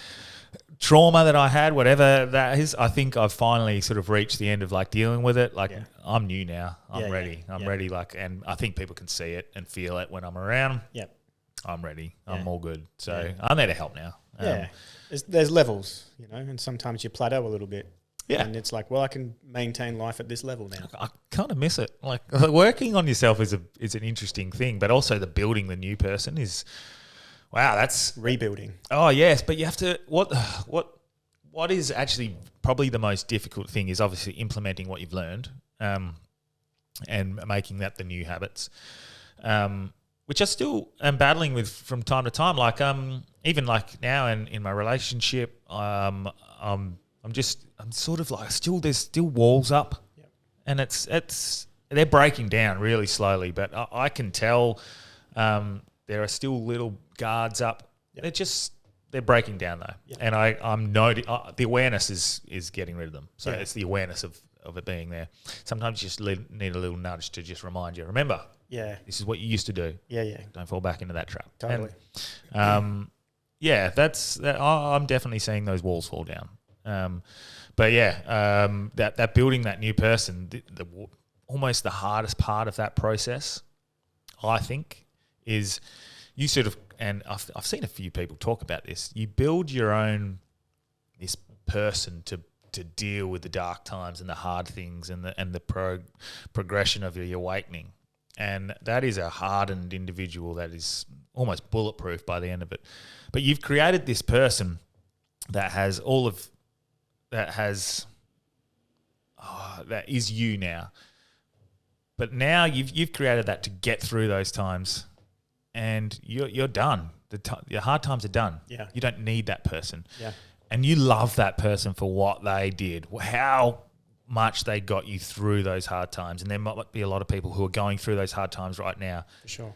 trauma that I had, whatever that is, I think I've finally sort of reached the end of like dealing with it. Like I'm new now. I'm ready. I'm ready. Like, and I think people can see it and feel it when I'm around. Yep. I'm ready. I'm all good. So I'm there to help now. There's levels, you know, and sometimes you plateau a little bit. Yeah. And it's like, well, I can maintain life at this level now. I kind of miss it. Like working on yourself is an interesting thing, but also the building the new person is, wow, that's Rebuilding. Oh yes, but you have to what is actually probably the most difficult thing is obviously implementing what you've learned, and making that the new habits, which I still am battling with from time to time. Like even like now in my relationship, I'm sort of like there's still walls up, and it's they're breaking down really slowly, but I can tell there are still little guards up. They're breaking down though, and I'm the awareness is getting rid of them. So it's the awareness of it being there. Sometimes you just need a little nudge to just remind you. Remember, this is what you used to do. Don't fall back into that trap. Totally. And, that's that. I'm definitely seeing those walls fall down. But that building that new person, the almost the hardest part of that process, I think, is you sort of, and I've seen a few people talk about this. You build your own this person to deal with the dark times and the hard things and the progression of your awakening, and that is a hardened individual that is almost bulletproof by the end of it. But you've created this person that has that is you now. But now you've created that to get through those times, and you're done. Your hard times are done. Yeah. You don't need that person. Yeah. And you love that person for what they did, how much they got you through those hard times. And there might be a lot of people who are going through those hard times right now. For sure.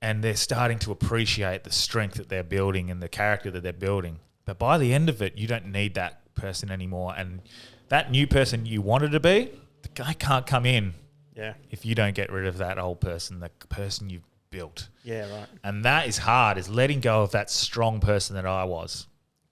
And they're starting to appreciate the strength that they're building and the character that they're building. But by the end of it, you don't need that person anymore. And that new person you wanted to be, the guy can't come in if you don't get rid of that old person, the person you've built. Yeah, right. And that is hard, is letting go of that strong person that I was.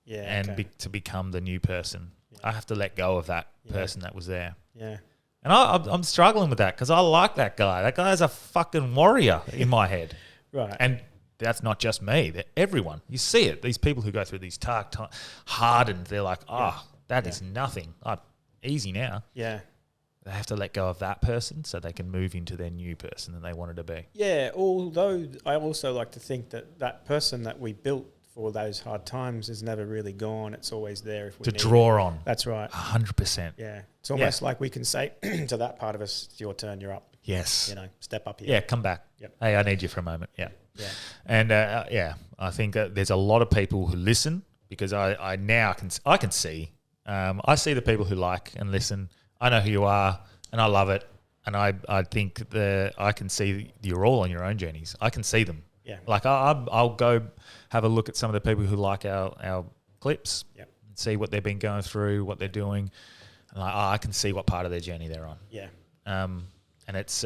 Yeah. And to become the new person. Yeah. I have to let go of that person that was there. Yeah. And I'm struggling with that because I like that guy. That guy's a fucking warrior in my head. Right. And that's not just me. They're everyone. You see it. These people who go through these dark times, hardened, they're like, that is nothing. Easy now. Yeah. They have to let go of that person so they can move into their new person that they wanted to be. Yeah, although I also like to think that person that we built for those hard times is never really gone. It's always there if we need draw it. on. That's right. 100%. Yeah. It's almost like we can say to that part of us, it's your turn, you're up. Yes. You know, step up here. Yeah, come back. Yep. Hey, I need you for a moment. Yeah. Yeah. And I think there's a lot of people who listen because I now can see. I see the people who like and listen. I know who you are, and I love it. And I think I can see you're all on your own journeys. I can see them. Yeah. Like I'll go have a look at some of the people who like our clips. Yep. And see what they've been going through, what they're doing. And I can see what part of their journey they're on. Yeah. And it's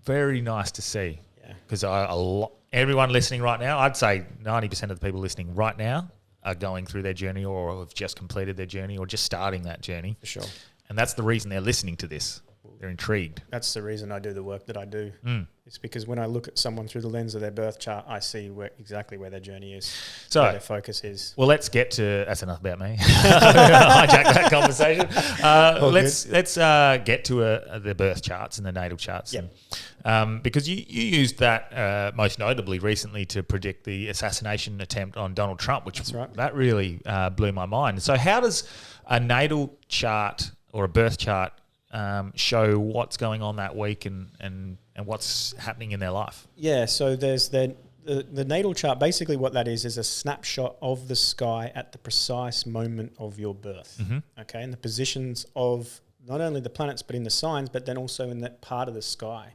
very nice to see. Yeah. Because everyone listening right now, I'd say 90% of the people listening right now are going through their journey or have just completed their journey or just starting that journey. For sure. And that's the reason they're listening to this. They're intrigued. That's the reason I do the work that I do. It's because when I look at someone through the lens of their birth chart, I see exactly where their journey is, so where their focus is. Well, let's get to that's enough about me. Hijack that conversation. Let's get to the birth charts and the natal charts. Yep. Because you used that most notably recently to predict the assassination attempt on Donald Trump, which that really blew my mind. So how does a natal chart or a birth chart show what's going on that week and what's happening in their life? Yeah, so there's the natal chart. Basically what that is a snapshot of the sky at the precise moment of your birth. Mm-hmm. Okay, and the positions of not only the planets but in the signs, but then also in that part of the sky.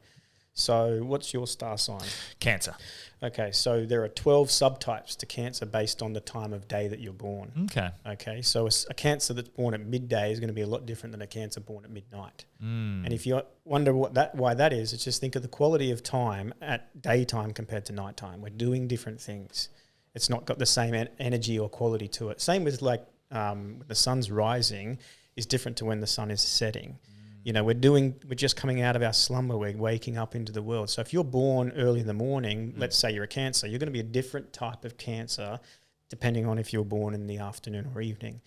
So what's your star sign? Cancer. Okay, so there are 12 subtypes to Cancer based on the time of day that you're born. Okay. Okay, so a Cancer that's born at midday is going to be a lot different than a Cancer born at midnight. And if you wonder why that is, it's just think of the quality of time at daytime compared to nighttime. We're doing different things. It's not got the same energy or quality to it. Same with like when the sun's rising is different to when the sun is setting. You know, we're just coming out of our slumber. We're waking up into the world. So if you're born early in the morning, let's say you're a Cancer, you're going to be a different type of Cancer depending on if you're born in the afternoon or evening.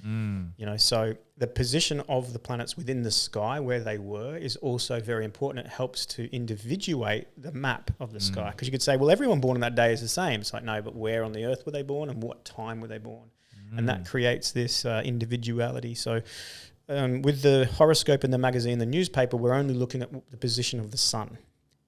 You know, so the position of the planets within the sky where they were is also very important. It helps to individuate the map of the sky, because you could say, well, everyone born on that day is the same. It's like, no, but where on the earth were they born and what time were they born? And that creates this individuality. So with the horoscope in the magazine, the newspaper, we're only looking at the position of the sun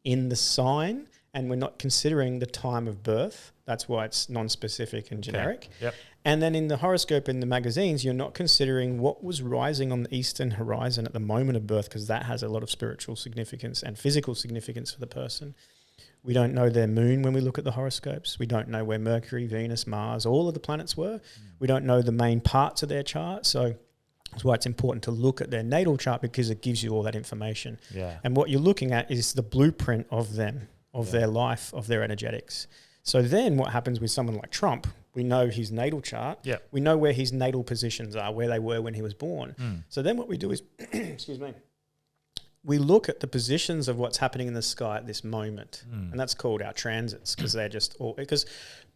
in the sign, and we're not considering the time of birth. That's why it's non-specific and generic. Yep. And then in the horoscope in the magazines, you're not considering what was rising on the eastern horizon at the moment of birth, because that has a lot of spiritual significance and physical significance for the person. We don't know their moon when we look at the horoscopes. We don't know where Mercury, Venus, Mars, all of the planets were. We don't know the main parts of their chart. So that's why it's important to look at their natal chart, because it gives you all that information. Yeah. And what you're looking at is the blueprint of them, of their life, of their energetics. So then what happens with someone like Trump, we know his natal chart. Yep. We know where his natal positions are, where they were when he was born. So then what we do is, excuse me, we look at the positions of what's happening in the sky at this moment. And that's called our transits, because they're just all, because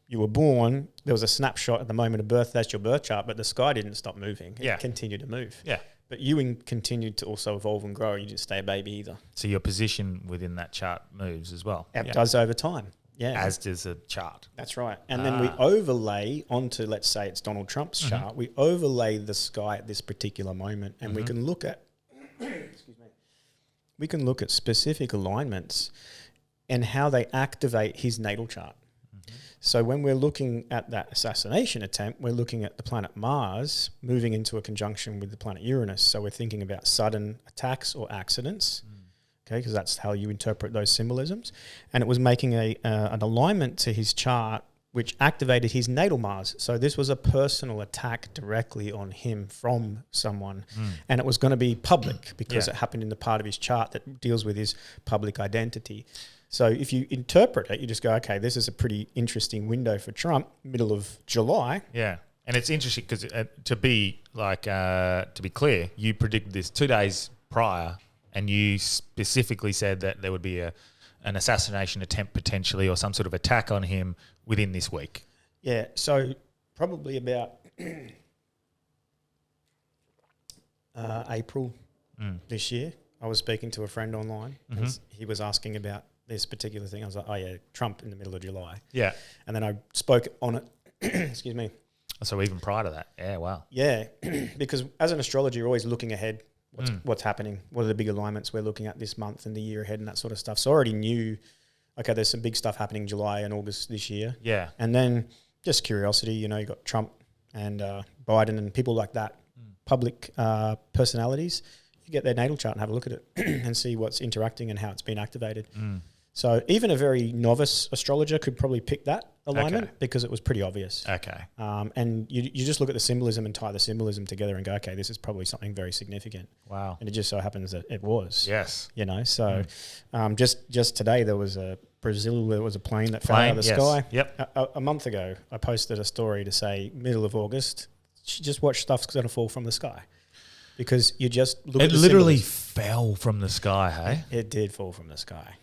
you were born, there was a snapshot at the moment of birth, that's your birth chart, but the sky didn't stop moving. It continued to move. Yeah. But you continued to also evolve and grow. You didn't stay a baby either. So your position within that chart moves as well. It does over time. Yeah. As does a chart. That's right. And then we overlay onto, let's say it's Donald Trump's chart, we overlay the sky at this particular moment, and we can look at, excuse me, we can look at specific alignments and how they activate his natal chart. So when we're looking at that assassination attempt, we're looking at the planet Mars moving into a conjunction with the planet Uranus. So we're thinking about sudden attacks or accidents, okay, because that's how you interpret those symbolisms. And it was making an alignment to his chart, which activated his natal Mars. So this was a personal attack directly on him from someone. And it was going to be public because it happened in the part of his chart that deals with his public identity. So if you interpret it, you just go, okay, this is a pretty interesting window for Trump, middle of July. Yeah. And it's interesting because to be clear, you predicted this 2 days prior, and you specifically said that there would be an assassination attempt potentially, or some sort of attack on him within this week. Yeah. So probably about April this year, I was speaking to a friend online. And he was asking about this particular thing. I was like, oh yeah, Trump in the middle of July. Yeah. And then I spoke on it. Excuse me. So even prior to that. Yeah, wow. Yeah. Because as an astrologer, you're always looking ahead. What's happening? What are the big alignments we're looking at this month and the year ahead and that sort of stuff. So I already knew, okay, there's some big stuff happening July and August this year. Yeah. And then just curiosity, you know, you got Trump and Biden and people like that, public personalities. You get their natal chart and have a look at it and see what's interacting and how it's been activated. So even a very novice astrologer could probably pick that alignment because it was pretty obvious. Okay. And you just look at the symbolism and tie the symbolism together and go, okay, this is probably something very significant. Wow. And it just so happens that it was. Yes. You know, so just today there was a plane that fell out of the sky. Yep. A month ago, I posted a story to say middle of August, just watch stuff's going to fall from the sky. Because you just look at the literally symbolism. fell from the sky, hey? It did fall from the sky.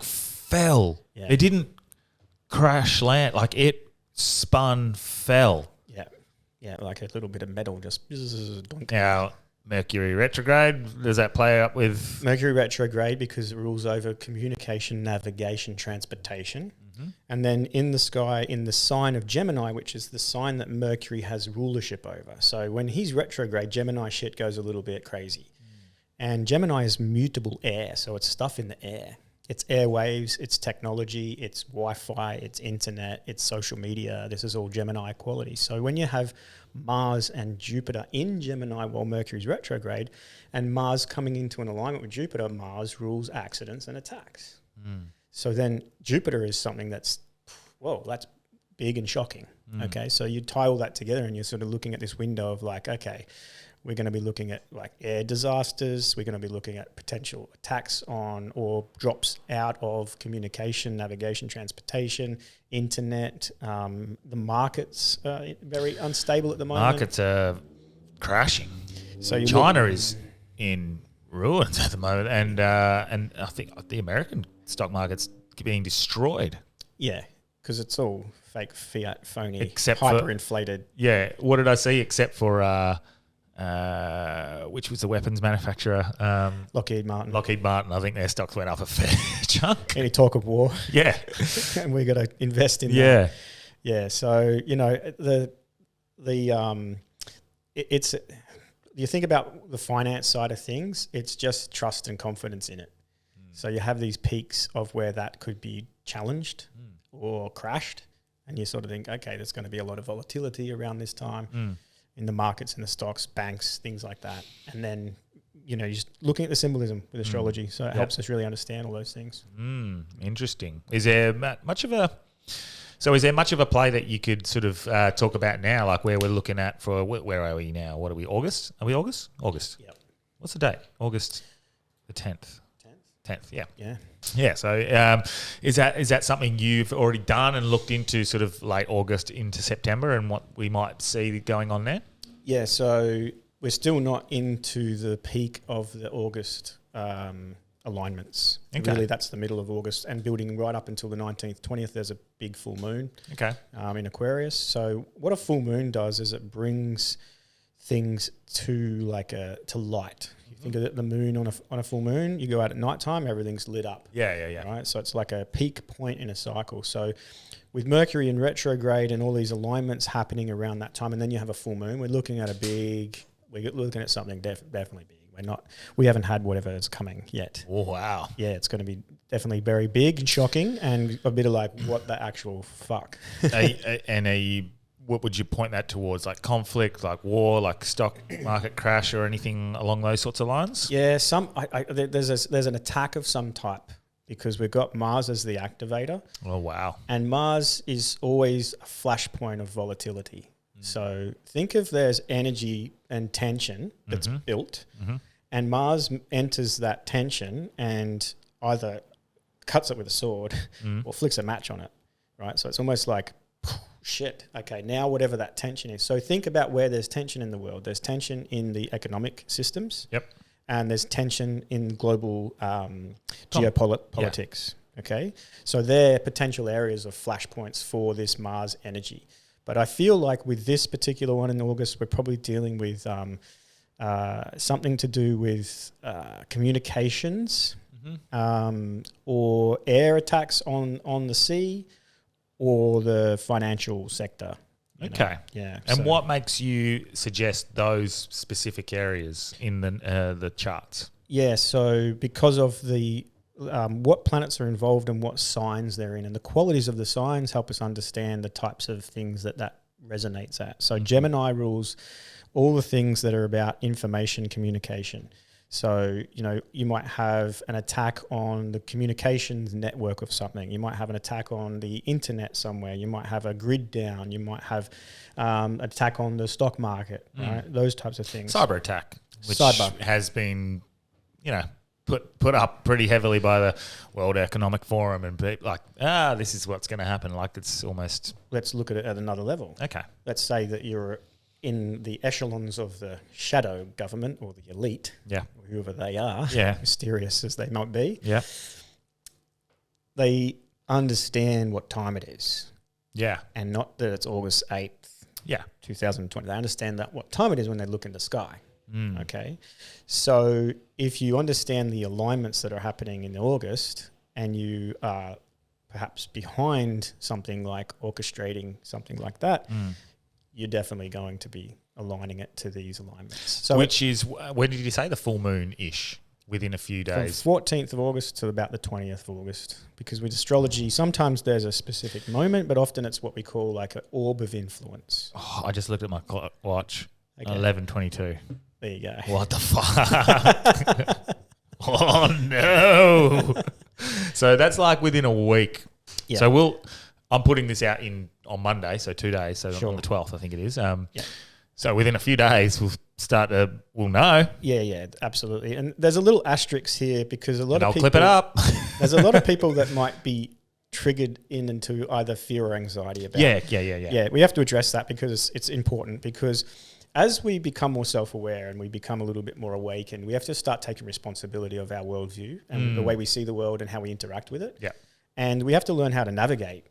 Fell. Yeah. It didn't crash land. Like it spun, fell. Yeah. Yeah, like a little bit of metal just donk. Now, Mercury retrograde, does that play up with... Mercury retrograde because it rules over communication, navigation, transportation. And then in the sky, in the sign of Gemini, which is the sign that Mercury has rulership over. So when he's retrograde, Gemini shit goes a little bit crazy. And Gemini is mutable air, so it's stuff in the air. It's airwaves, it's technology, it's Wi-Fi, it's internet, it's social media. This is all Gemini quality. So when you have Mars and Jupiter in Gemini while Mercury's retrograde, and Mars coming into an alignment with Jupiter, Mars rules accidents and attacks. So then Jupiter is something that's, whoa, that's big and shocking. Okay, so you tie all that together and you're sort of looking at this window of like, okay, we're going to be looking at like air disasters. We're going to be looking at potential attacks on or drops out of communication, navigation, transportation, internet. The markets are very unstable at the moment. Markets are crashing. So China is in ruins at the moment, and I think the American stock market's being destroyed. Yeah, because it's all fake fiat, phony, Except for- hyperinflated. Yeah, what did I see? Except for which was the weapons manufacturer? Lockheed Martin. Lockheed Martin. I think their stocks went up a fair chunk. Any talk of war, Yeah, and we got to invest in that. yeah, Yeah, so it's you think about the finance side of things, it's just trust and confidence in it. So you have these peaks of where that could be challenged or crashed, and you sort of think, okay, there's going to be a lot of volatility around this time in the markets, in the stocks, banks, things like that. And then, you're just looking at the symbolism with astrology, so it helps us really understand all those things. Interesting. Is there much of a play that you could sort of talk about now, like where we're looking at for where are we now? What are we? August? Are we August? August. Yep. What's the date? August the 10th. 10th. Yeah. Yeah. Yeah. So is that something you've already done and looked into sort of late August into September and what we might see going on there? Yeah. So we're still not into the peak of the August alignments. Okay. Really, that's the middle of August and building right up until the 19th, 20th, there's a big full moon in Aquarius. So what a full moon does is it brings things to to light. You think of the moon on a full moon, you go out at nighttime, everything's lit up. Yeah. Right? So it's like a peak point in a cycle. So with Mercury in retrograde and all these alignments happening around that time, and then you have a full moon, we're looking at something definitely big. We haven't had whatever is coming yet. Oh, wow. Yeah, it's going to be definitely very big and shocking and a bit of like, what the actual fuck? What would you point that towards? Like conflict, like war, like stock market crash or anything along those sorts of lines? Yeah, there's an attack of some type because we've got Mars as the activator. Oh, wow. And Mars is always a flashpoint of volatility. So think if there's energy and tension that's built and Mars enters that tension and either cuts it with a sword or flicks a match on it, right? So it's almost like, shit, okay, now whatever that tension is. So think about where there's tension in the world. There's tension in the economic systems. Yep. And there's tension in global geopolitics, okay? So they're potential areas of flashpoints for this Mars energy. But I feel like with this particular one in August, we're probably dealing with something to do with communications or air attacks on the sea or the financial sector. Okay. Yeah. And what makes you suggest those specific areas in the charts? Yeah, so because of the what planets are involved and what signs they're in, and the qualities of the signs help us understand the types of things that resonates at. So Gemini rules all the things that are about information communication. So, you might have an attack on the communications network of something. You might have an attack on the internet somewhere. You might have a grid down. You might have an attack on the stock market, right? Those types of things. Cyber attack, which has been, put up pretty heavily by the World Economic Forum and be like, this is what's going to happen. Like it's almost... Let's look at it at another level. Okay. Let's say that you're in the echelons of the shadow government or the elite, or whoever they are, mysterious as they might be. Yeah. They understand what time it is. Yeah. And not that it's August 8th, 2020. They understand that what time it is when they look in the sky. Okay. So if you understand the alignments that are happening in August and you are perhaps behind something like orchestrating something like that, you're definitely going to be aligning it to these alignments. So which is, when did you say, the full moon-ish, within a few days? From 14th of August to about the 20th of August. Because with astrology, sometimes there's a specific moment, but often it's what we call like an orb of influence. Oh, I just looked at my watch. Okay. 11:22. There you go. What the fuck? Oh, no. So that's like within a week. Yeah. So I'm putting this out on Monday, so 2 days. So Sure. on the 12th, I think it is. So within a few days, we'll know. Yeah, absolutely. And there's a little asterisk here because a lot And of I'll people... clip it up. There's a lot of people that might be triggered into either fear or anxiety about Yeah. Yeah, we have to address that because it's important, because as we become more self-aware and we become a little bit more awakened, we have to start taking responsibility of our worldview and the way we see the world and how we interact with it. Yeah. And we have to learn how to navigate,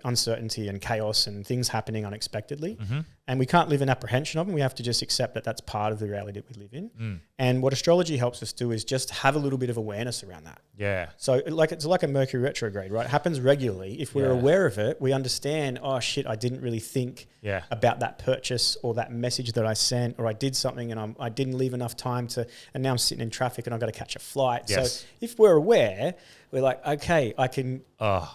uncertainty and chaos and things happening unexpectedly. Mm-hmm. And we can't live in apprehension of them. We have to just accept that that's part of the reality that we live in. And what astrology helps us do is just have a little bit of awareness around that. Yeah. So it's like a Mercury retrograde, right? It happens regularly. If we're aware of it, we understand, oh shit, I didn't really think about that purchase or that message that I sent, or I did something and I didn't leave enough time and now I'm sitting in traffic and I've got to catch a flight. Yes. So if we're aware, we're like, okay, I can...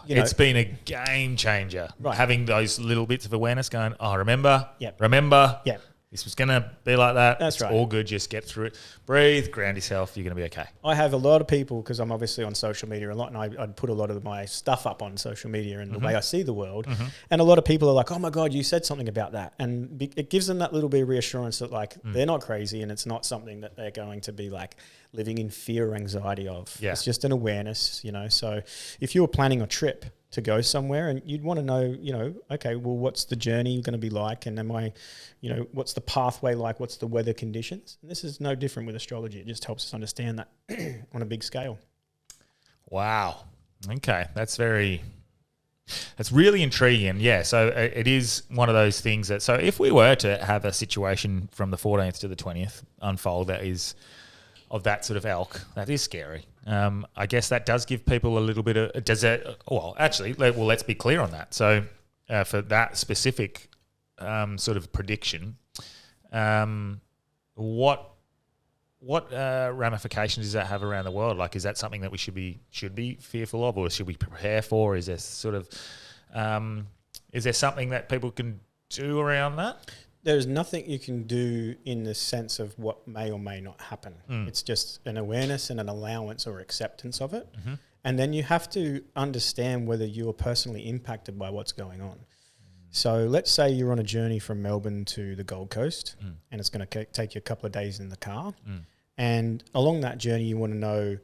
It's been a game changer. Right. Having those little bits of awareness going, remember, Yep. remember, Yep. this was going to be like that. That's It's right. all good. Just get through it. Breathe, ground yourself. You're going to be okay. I have a lot of people, because I'm obviously on social media a lot, and I'd put a lot of my stuff up on social media and the way I see the world. And a lot of people are like, oh my God, you said something about that. And it gives them that little bit of reassurance that they're not crazy and it's not something that they're going to be living in fear or anxiety of. Yeah. It's just an awareness, So if you were planning a trip to go somewhere and you'd want to know, okay, well, what's the journey going to be like? And what's the pathway like? What's the weather conditions? And this is no different with astrology. It just helps us understand that on a big scale. Wow. Okay. That's really intriguing. Yeah. So it is one of those things that, so if we were to have a situation from the 14th to the 20th unfold that is of that sort of ilk, that is scary. I guess that does give people a little bit of, let's be clear on that. So for that specific sort of prediction, what ramifications does that have around the world? Like, is that something that we should be fearful of, or should we prepare for? Is there sort of, is there something that people can do around that? There's nothing you can do in the sense of what may or may not happen. It's just an awareness and an allowance or acceptance of it. And then you have to understand whether you're personally impacted by what's going on. So let's say you're on a journey from Melbourne to the Gold Coast and it's going to take you a couple of days in the car. And along that journey, you want to know,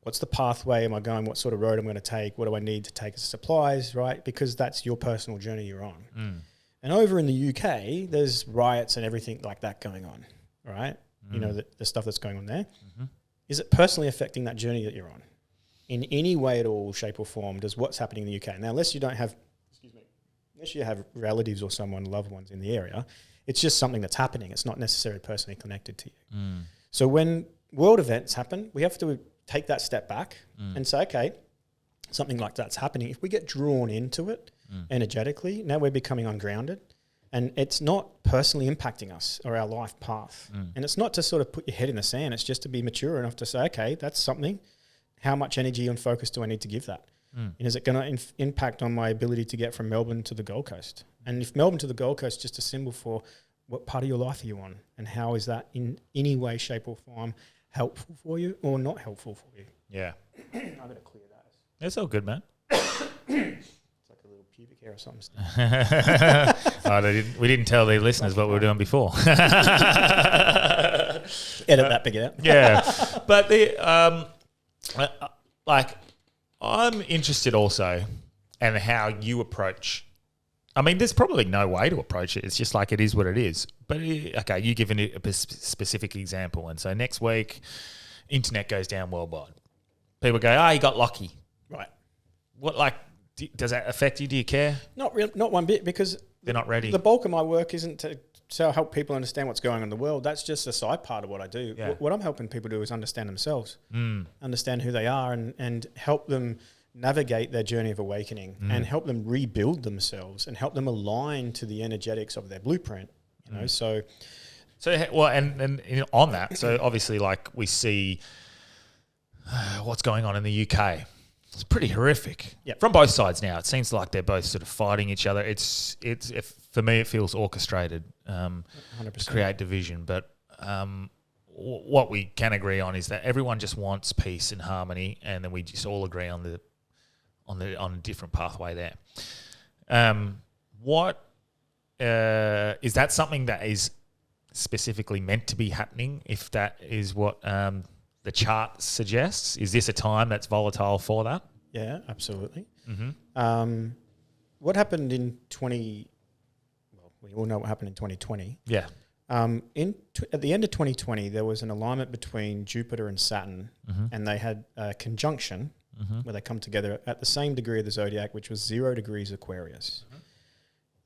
what's the pathway? Am I going? What sort of road I'm going to take? What do I need to take as supplies, right? Because that's your personal journey you're on. And over in the UK, there's riots and everything like that going on, right? The stuff that's going on there. Is it personally affecting that journey that you're on? In any way at all, shape or form, does what's happening in the UK? Now, unless you have relatives or loved ones in the area, it's just something that's happening. It's not necessarily personally connected to you. So when world events happen, we have to take that step back and say, okay, something like that's happening. If we get drawn into it energetically, now we're becoming ungrounded and it's not personally impacting us or our life path. And it's not to sort of put your head in the sand. It's just to be mature enough to say, okay, that's something. How much energy and focus do I need to give that? And is it going to impact on my ability to get from Melbourne to the Gold Coast? And if Melbourne to the Gold Coast is just a symbol for what part of your life are you on? And how is that in any way, shape or form helpful for you or not helpful for you? Yeah. I'm going to clear that. It's all good, man. It's like a little pubic hair or something. We didn't tell the listeners what we were doing before. Edit that bit out. Yeah. But I'm interested also in how you approach. I mean, there's probably no way to approach it. It's just like it is what it is. But okay, you give a specific example, and so next week, internet goes down worldwide. People go, you got lucky. Right. What does that affect you? Do you care? Not one bit, because They're not ready. The bulk of my work isn't to help people understand what's going on in the world. That's just a side part of what I do. Yeah. What I'm helping people do is understand themselves, understand who they are, and help them navigate their journey of awakening and help them rebuild themselves and help them align to the energetics of their blueprint. So on that, so obviously, like, we see what's going on in the UK. It's pretty horrific. Yep. From both sides now. It seems like they're both sort of fighting each other. For me, it feels orchestrated 100%. to create division. But what we can agree on is that everyone just wants peace and harmony, and then we just all agree on on a different pathway there. What is that something that is specifically meant to be happening? If that is what the chart suggests, is this a time that's volatile for that? Yeah, absolutely. Mm-hmm. What happened in we all know what happened in 2020. Yeah. At the end of 2020, there was an alignment between Jupiter and Saturn, and they had a conjunction where they come together at the same degree of the zodiac, which was 0 degrees Aquarius.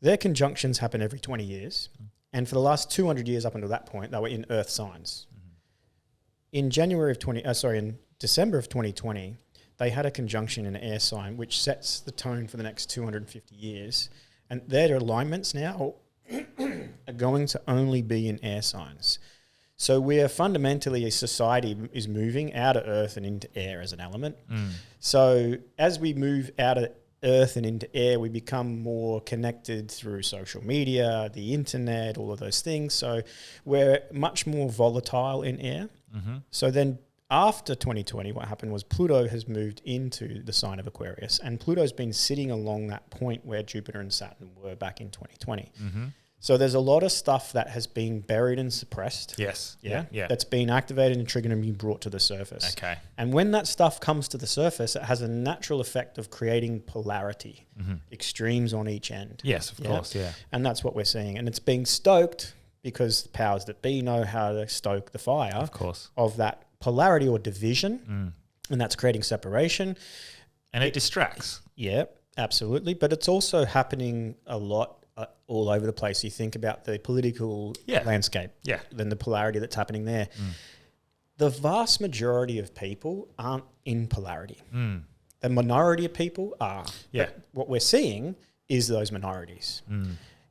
Their conjunctions happen every 20 years, and for the last 200 years up until that point, they were in Earth signs. In December of 2020, they had a conjunction in an air sign, which sets the tone for the next 250 years, and their alignments now are going to only be in air signs. So we're fundamentally, a society is moving out of Earth and into air as an element. So as we move out of Earth and into air, we become more connected through social media, the internet, all of those things. So we're much more volatile in air. So then after 2020, what happened was Pluto has moved into the sign of Aquarius, and Pluto's been sitting along that point where Jupiter and Saturn were back in 2020. So there's a lot of stuff that has been buried and suppressed. Yes. Yeah. Yeah. That's been activated and triggered and been brought to the surface. Okay. And when that stuff comes to the surface, it has a natural effect of creating polarity, extremes on each end. Yes, of course. Yeah. And that's what we're seeing. And it's being stoked because the powers that be know how to stoke the fire Of course. of that polarity or division. And that's creating separation. And it distracts. Yeah, absolutely. But it's also happening a lot all over the place. You think about the political landscape, then the polarity that's happening there. The vast majority of people aren't in polarity. The minority of people are. Yeah. But what we're seeing is those minorities.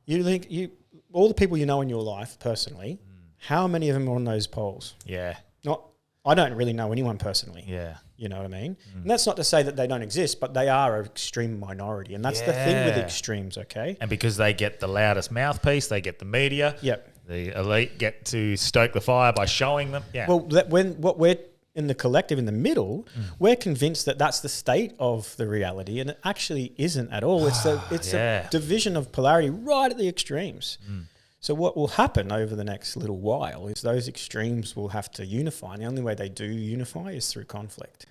You think all the people you know in your life personally, how many of them are on those poles? Yeah. I don't really know anyone personally. Yeah. You know what I mean? And that's not to say that they don't exist, but they are an extreme minority. And that's the thing with extremes, okay? And because they get the loudest mouthpiece, they get the media. Yep. The elite get to stoke the fire by showing them. Yeah. Well, what we're in the collective in the middle, we're convinced that that's the state of the reality, and it actually isn't at all. It's a division of polarity right at the extremes. So what will happen over the next little while is those extremes will have to unify, and the only way they do unify is through conflict.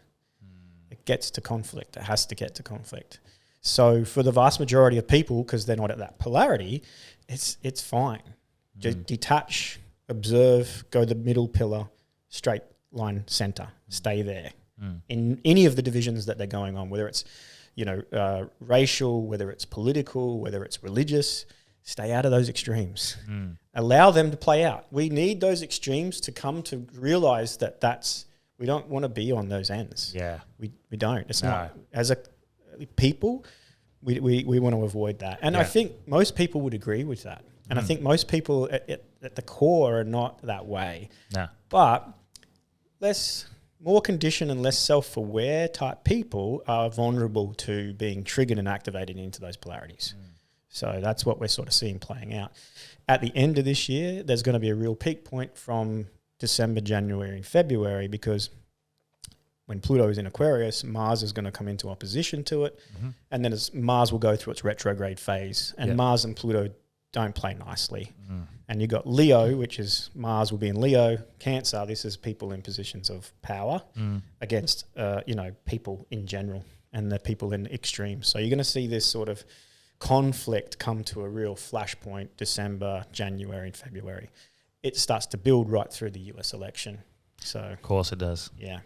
It gets to conflict. It has to get to conflict. So for the vast majority of people, because they're not at that polarity, it's fine. Just detach, observe, go the middle pillar, straight line center, stay there. In any of the divisions that they're going on, whether it's racial, whether it's political, whether it's religious, stay out of those extremes. Allow them to play out. We need those extremes to come to realize that we don't want to be on those ends. Yeah. We don't. It's not. As a people, we want to avoid that. And I think most people would agree with that. And I think most people at the core are not that way. No. But more conditioned and less self-aware type people are vulnerable to being triggered and activated into those polarities. So that's what we're sort of seeing playing out. At the end of this year, there's going to be a real peak point from December, January, and February, because when Pluto is in Aquarius, Mars is going to come into opposition to it. And then Mars will go through its retrograde phase. And Mars and Pluto don't play nicely. And you've got Leo, which is Mars will be in Leo. Cancer, this is people in positions of power against, people in general and the people in extremes. So you're going to see this sort of conflict come to a real flashpoint December, January, and February. It starts to build right through the US election. So, Of course it does. Yeah.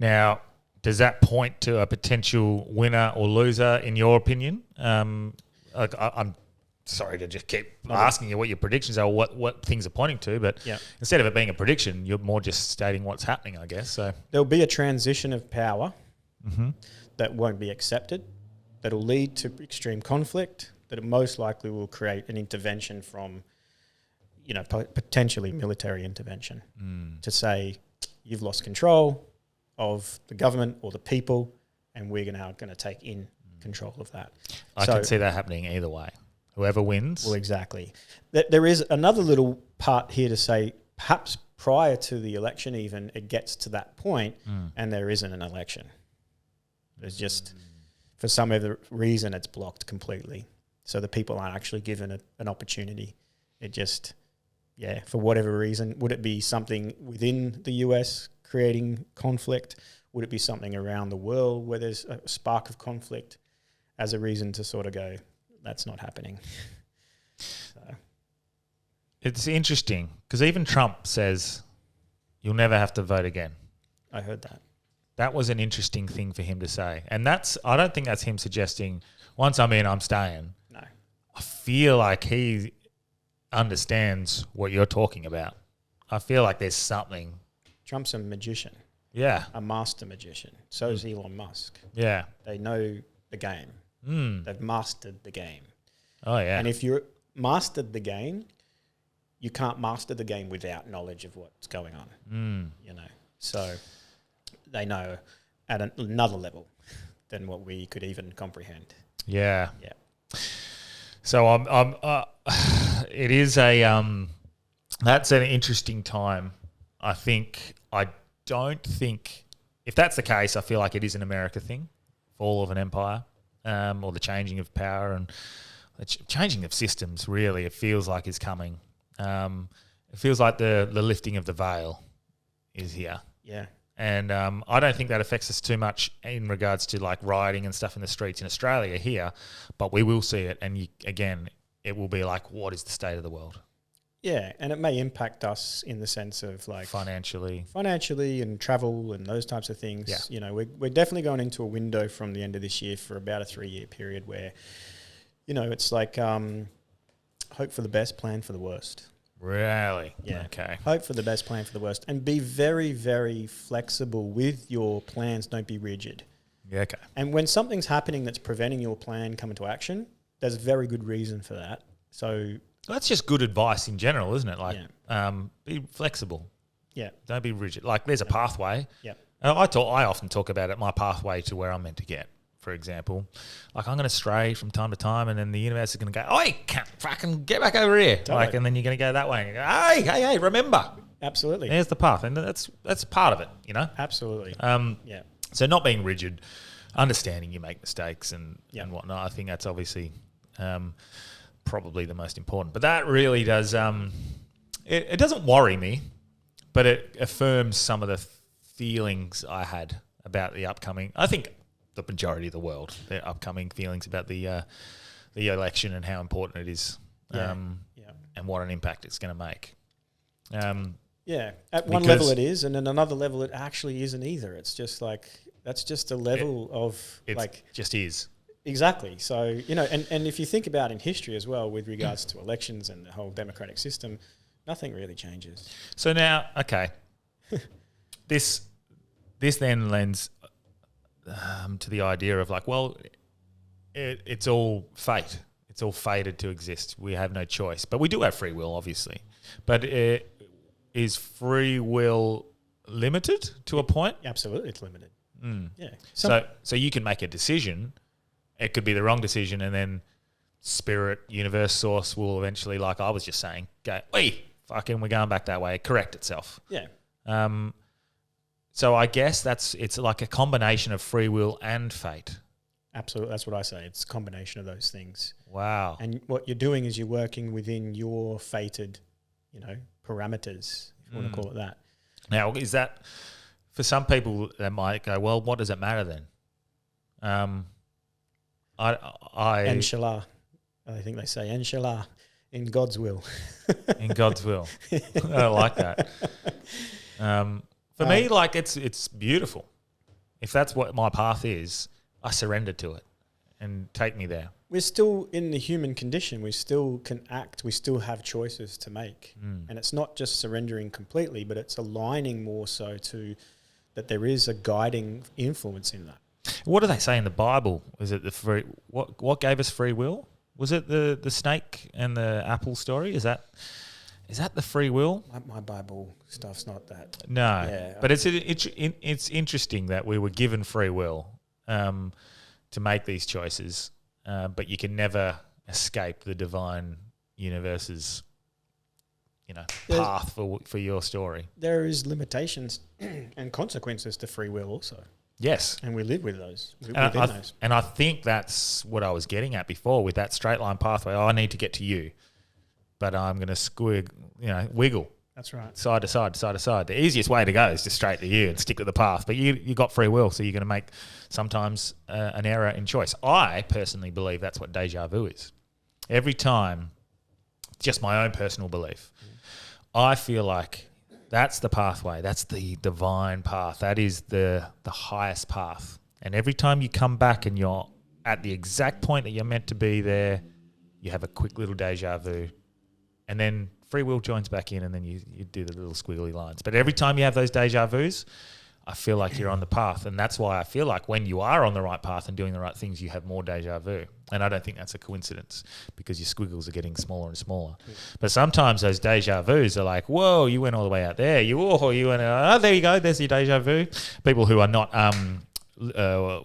Now, does that point to a potential winner or loser in your opinion? I'm sorry to just keep asking you what your predictions are, what things are pointing to, but instead of it being a prediction, you're more just stating what's happening, I guess. So there'll be a transition of power that won't be accepted, that'll lead to extreme conflict, that it most likely will create an intervention from, potentially military intervention to say, you've lost control of the government or the people, and we're now going to take in control of that. I can see that happening either way. Whoever wins. Well, exactly. There is another little part here to say, perhaps prior to the election even, it gets to that point and there isn't an election. There's just, for some other reason, it's blocked completely. So the people aren't actually given an opportunity. It just, for whatever reason, would it be something within the US creating conflict? Would it be something around the world where there's a spark of conflict as a reason to sort of go, that's not happening? So. It's interesting because even Trump says you'll never have to vote again. I heard that. That was an interesting thing for him to say. And I don't think that's him suggesting, once I'm in, I'm staying. No. I feel like he understands what you're talking about. I feel like there's something. Trump's a magician. Yeah. A master magician. So is Elon Musk. Yeah. They know the game. They've mastered the game. Oh, yeah. And if you're mastered the game, you can't master the game without knowledge of what's going on. You know, so they know at another level than what we could even comprehend. Yeah. Yeah. So it is that's an interesting time. I don't think if that's the case, I feel like it is an America thing, fall of an empire, or the changing of power and the changing of systems. Really, it feels like is coming. It feels like the lifting of the veil is here. Yeah. And I don't think that affects us too much in regards to like rioting and stuff in the streets in Australia here, but we will see it. And again, it will be like, what is the state of the world? Yeah, and it may impact us in the sense of like financially and travel and those types of things. Yeah. You know, we're definitely going into a window from the end of this year for about a 3-year period where, you know, it's like hope for the best, plan for the worst. Really? Yeah. Okay. Hope for the best, plan for the worst. And be very, very flexible with your plans. Don't be rigid. Yeah, okay. And when something's happening that's preventing your plan coming to action, there's a very good reason for that. So That's just good advice in general, isn't it? Like, be flexible. Yeah. Don't be rigid. Like, there's a pathway. Yeah. I often talk about it, my pathway to where I'm meant to get. For example, like I'm going to stray from time to time, and then the universe is going to go, "Oi, can't fucking get back over here!" Totally. Like, and then you're going to go that way, and you go, "Hey, remember." Absolutely. There's the path, and that's part of it, you know. Absolutely. Yeah. So not being rigid, understanding you make mistakes and whatnot. I think that's obviously probably the most important. But that really does. It doesn't worry me, but it affirms some of the feelings I had about the upcoming. I think the majority of the world, their upcoming feelings about the election and how important it is, and what an impact it's going to make. At one level it is, and at another level it actually isn't either. It's just like that's just a level of like just is. Exactly. So, you know, and if you think about in history as well with regards to elections and the whole democratic system, nothing really changes. So now, okay, this then lends to the idea of like, well, it's all fate. It's all fated to exist. We have no choice, but we do have free will, obviously. But is free will limited to a point? Absolutely, it's limited. Yeah. So you can make a decision. It could be the wrong decision, and then spirit, universe, source will eventually, like I was just saying, go, "Oi, fucking, we're going back that way." Correct itself. Yeah. So I guess it's like a combination of free will and fate. Absolutely, that's what I say. It's a combination of those things. Wow. And what you're doing is you're working within your fated, you know, parameters, if you want to call it that. Now, is that for some people that might go, well, what does it matter then? Inshallah. I think they say inshallah, in God's will. In God's will. I like that. For me, like it's beautiful. If that's what my path is, I surrender to it and take me there. We're still in the human condition. We still can act. We still have choices to make. And it's not just surrendering completely, but it's aligning more so to that there is a guiding influence in that. What do they say in the Bible? Is it the free? What gave us free will? Was it the snake and the apple story? Is that the free will? My Bible stuff's not that. No, Yeah, but it's interesting that we were given free will to make these choices, but you can never escape the divine universe's, path for your story. There is limitations and consequences to free will also. Yes. And we live with those. And I think that's what I was getting at before with that straight line pathway. I need to get to you, but I'm going to wiggle. That's right. Side to side, side to side. The easiest way to go is just straight to you and stick to the path. But you got free will, so you're going to make sometimes an error in choice. I personally believe that's what deja vu is. Every time, just my own personal belief, I feel like that's the pathway. That's the divine path. That is the highest path. And every time you come back and you're at the exact point that you're meant to be there, you have a quick little deja vu. And then free will joins back in, and then you do the little squiggly lines. But every time you have those deja vus, I feel like you're on the path. And that's why I feel like when you are on the right path and doing the right things, you have more deja vu. And I don't think that's a coincidence because your squiggles are getting smaller and smaller. But sometimes those deja vus are like, whoa, you went all the way out there. You went, there you go. There's your deja vu. People who are not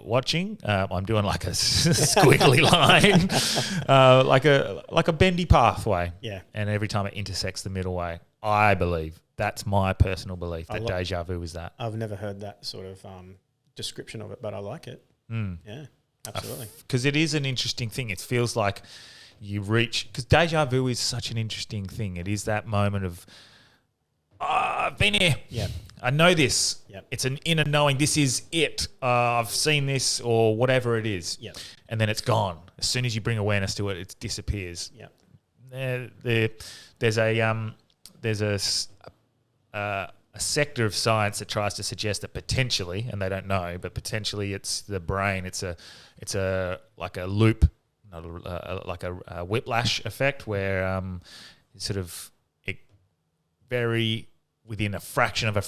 watching, I'm doing like a squiggly line, like a bendy pathway. Yeah. And every time it intersects the middle way, I believe that's my personal belief that deja vu is that. I've never heard that sort of description of it, but I like it. Yeah, absolutely. Because it is an interesting thing. It feels like you reach, because deja vu is such an interesting thing. It is that moment of, I've been here. Yeah. I know this. Yep. It's an inner knowing. This is it. I've seen this or whatever it is. Yep. And then it's gone. As soon as you bring awareness to it, it disappears. Yeah. There's a sector of science that tries to suggest that potentially, and they don't know, but potentially it's the brain. It's a like a loop, like a whiplash effect where sort of it very within a fraction of a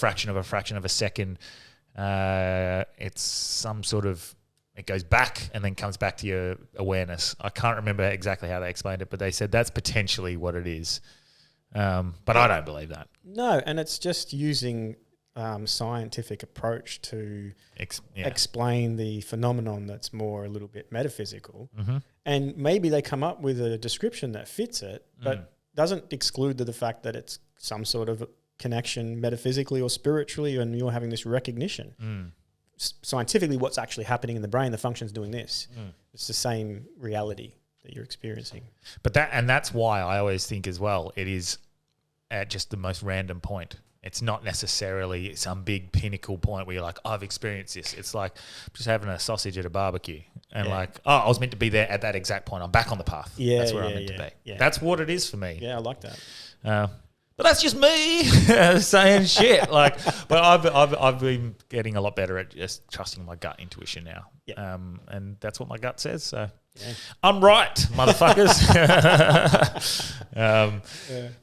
second, it's some sort of, it goes back and then comes back to your awareness. I can't remember exactly how they explained it, but they said that's potentially what it is. But I don't believe that. No, and it's just using scientific approach to explain the phenomenon that's more a little bit metaphysical. Mm-hmm. And maybe they come up with a description that fits it, but doesn't exclude the fact that it's some sort of connection metaphysically or spiritually, and you're having this recognition. Scientifically, what's actually happening in the brain, the function's doing this. It's the same reality that you're experiencing. But that's why I always think as well, it is at just the most random point. It's not necessarily some big pinnacle point where you're like, I've experienced this. It's like just having a sausage at a barbecue and I was meant to be there at that exact point. I'm back on the path. Yeah, that's where I'm meant to be. Yeah. That's what it is for me. Yeah, I like that. But that's just me saying shit. But I've been getting a lot better at just trusting my gut intuition now. Yeah. And that's what my gut says. So I'm right, motherfuckers.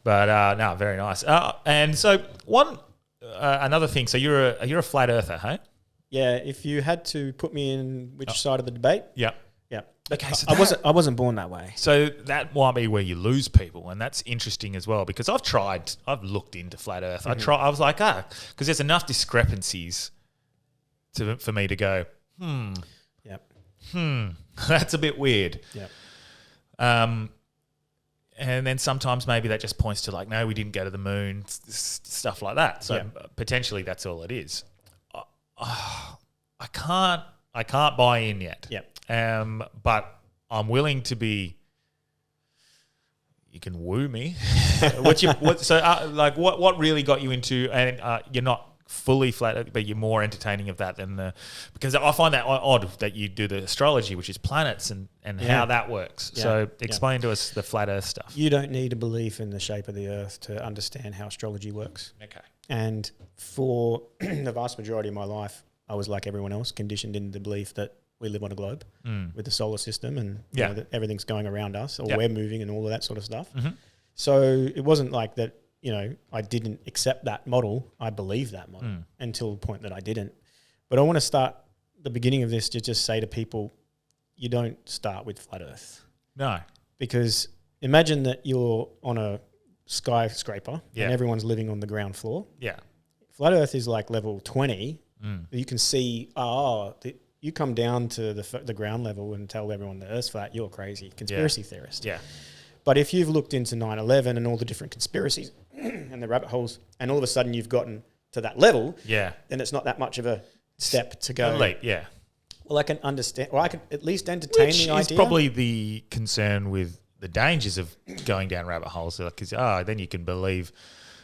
But no, very nice. And so another thing. So you're a flat earther, hey? Yeah. If you had to put me in which side of the debate? Yeah. Yeah. Okay, so I wasn't born that way. So that might be where you lose people, and that's interesting as well because I've looked into flat Earth. I was like, because there's enough discrepancies for me to go, that's a bit weird. Yep. And then sometimes maybe that just points to like, no, we didn't go to the moon, stuff like that. So potentially that's all it is. I can't buy in yet. Yep. But I'm willing to be. You can woo me. What really got you into? And you're not fully flat, but you're more entertaining of that than because I find that odd that you do the astrology, which is planets and how that works. Yeah. So explain to us the flat Earth stuff. You don't need a belief in the shape of the Earth to understand how astrology works. Okay. And for the vast majority of my life, I was like everyone else, conditioned in the belief that we live on a globe with the solar system and you know, that everything's going around us or we're moving and all of that sort of stuff. Mm-hmm. So it wasn't like that, you know, I didn't accept that model. I believed that model until the point that I didn't. But I want to start the beginning of this to just say to people, you don't start with flat Earth. No. Because imagine that you're on a skyscraper and everyone's living on the ground floor. Yeah. Flat Earth is like level 20. You can see, you come down to the ground level and tell everyone the Earth's flat, you're crazy, conspiracy theorist. Yeah. But if you've looked into 9/11 and all the different conspiracies and the rabbit holes, and all of a sudden you've gotten to that level, then it's not that much of a step to go. Leap, yeah. Well, I can understand, or I can at least entertain Which the is idea. probably the concern with the dangers of going down rabbit holes. Because then you can believe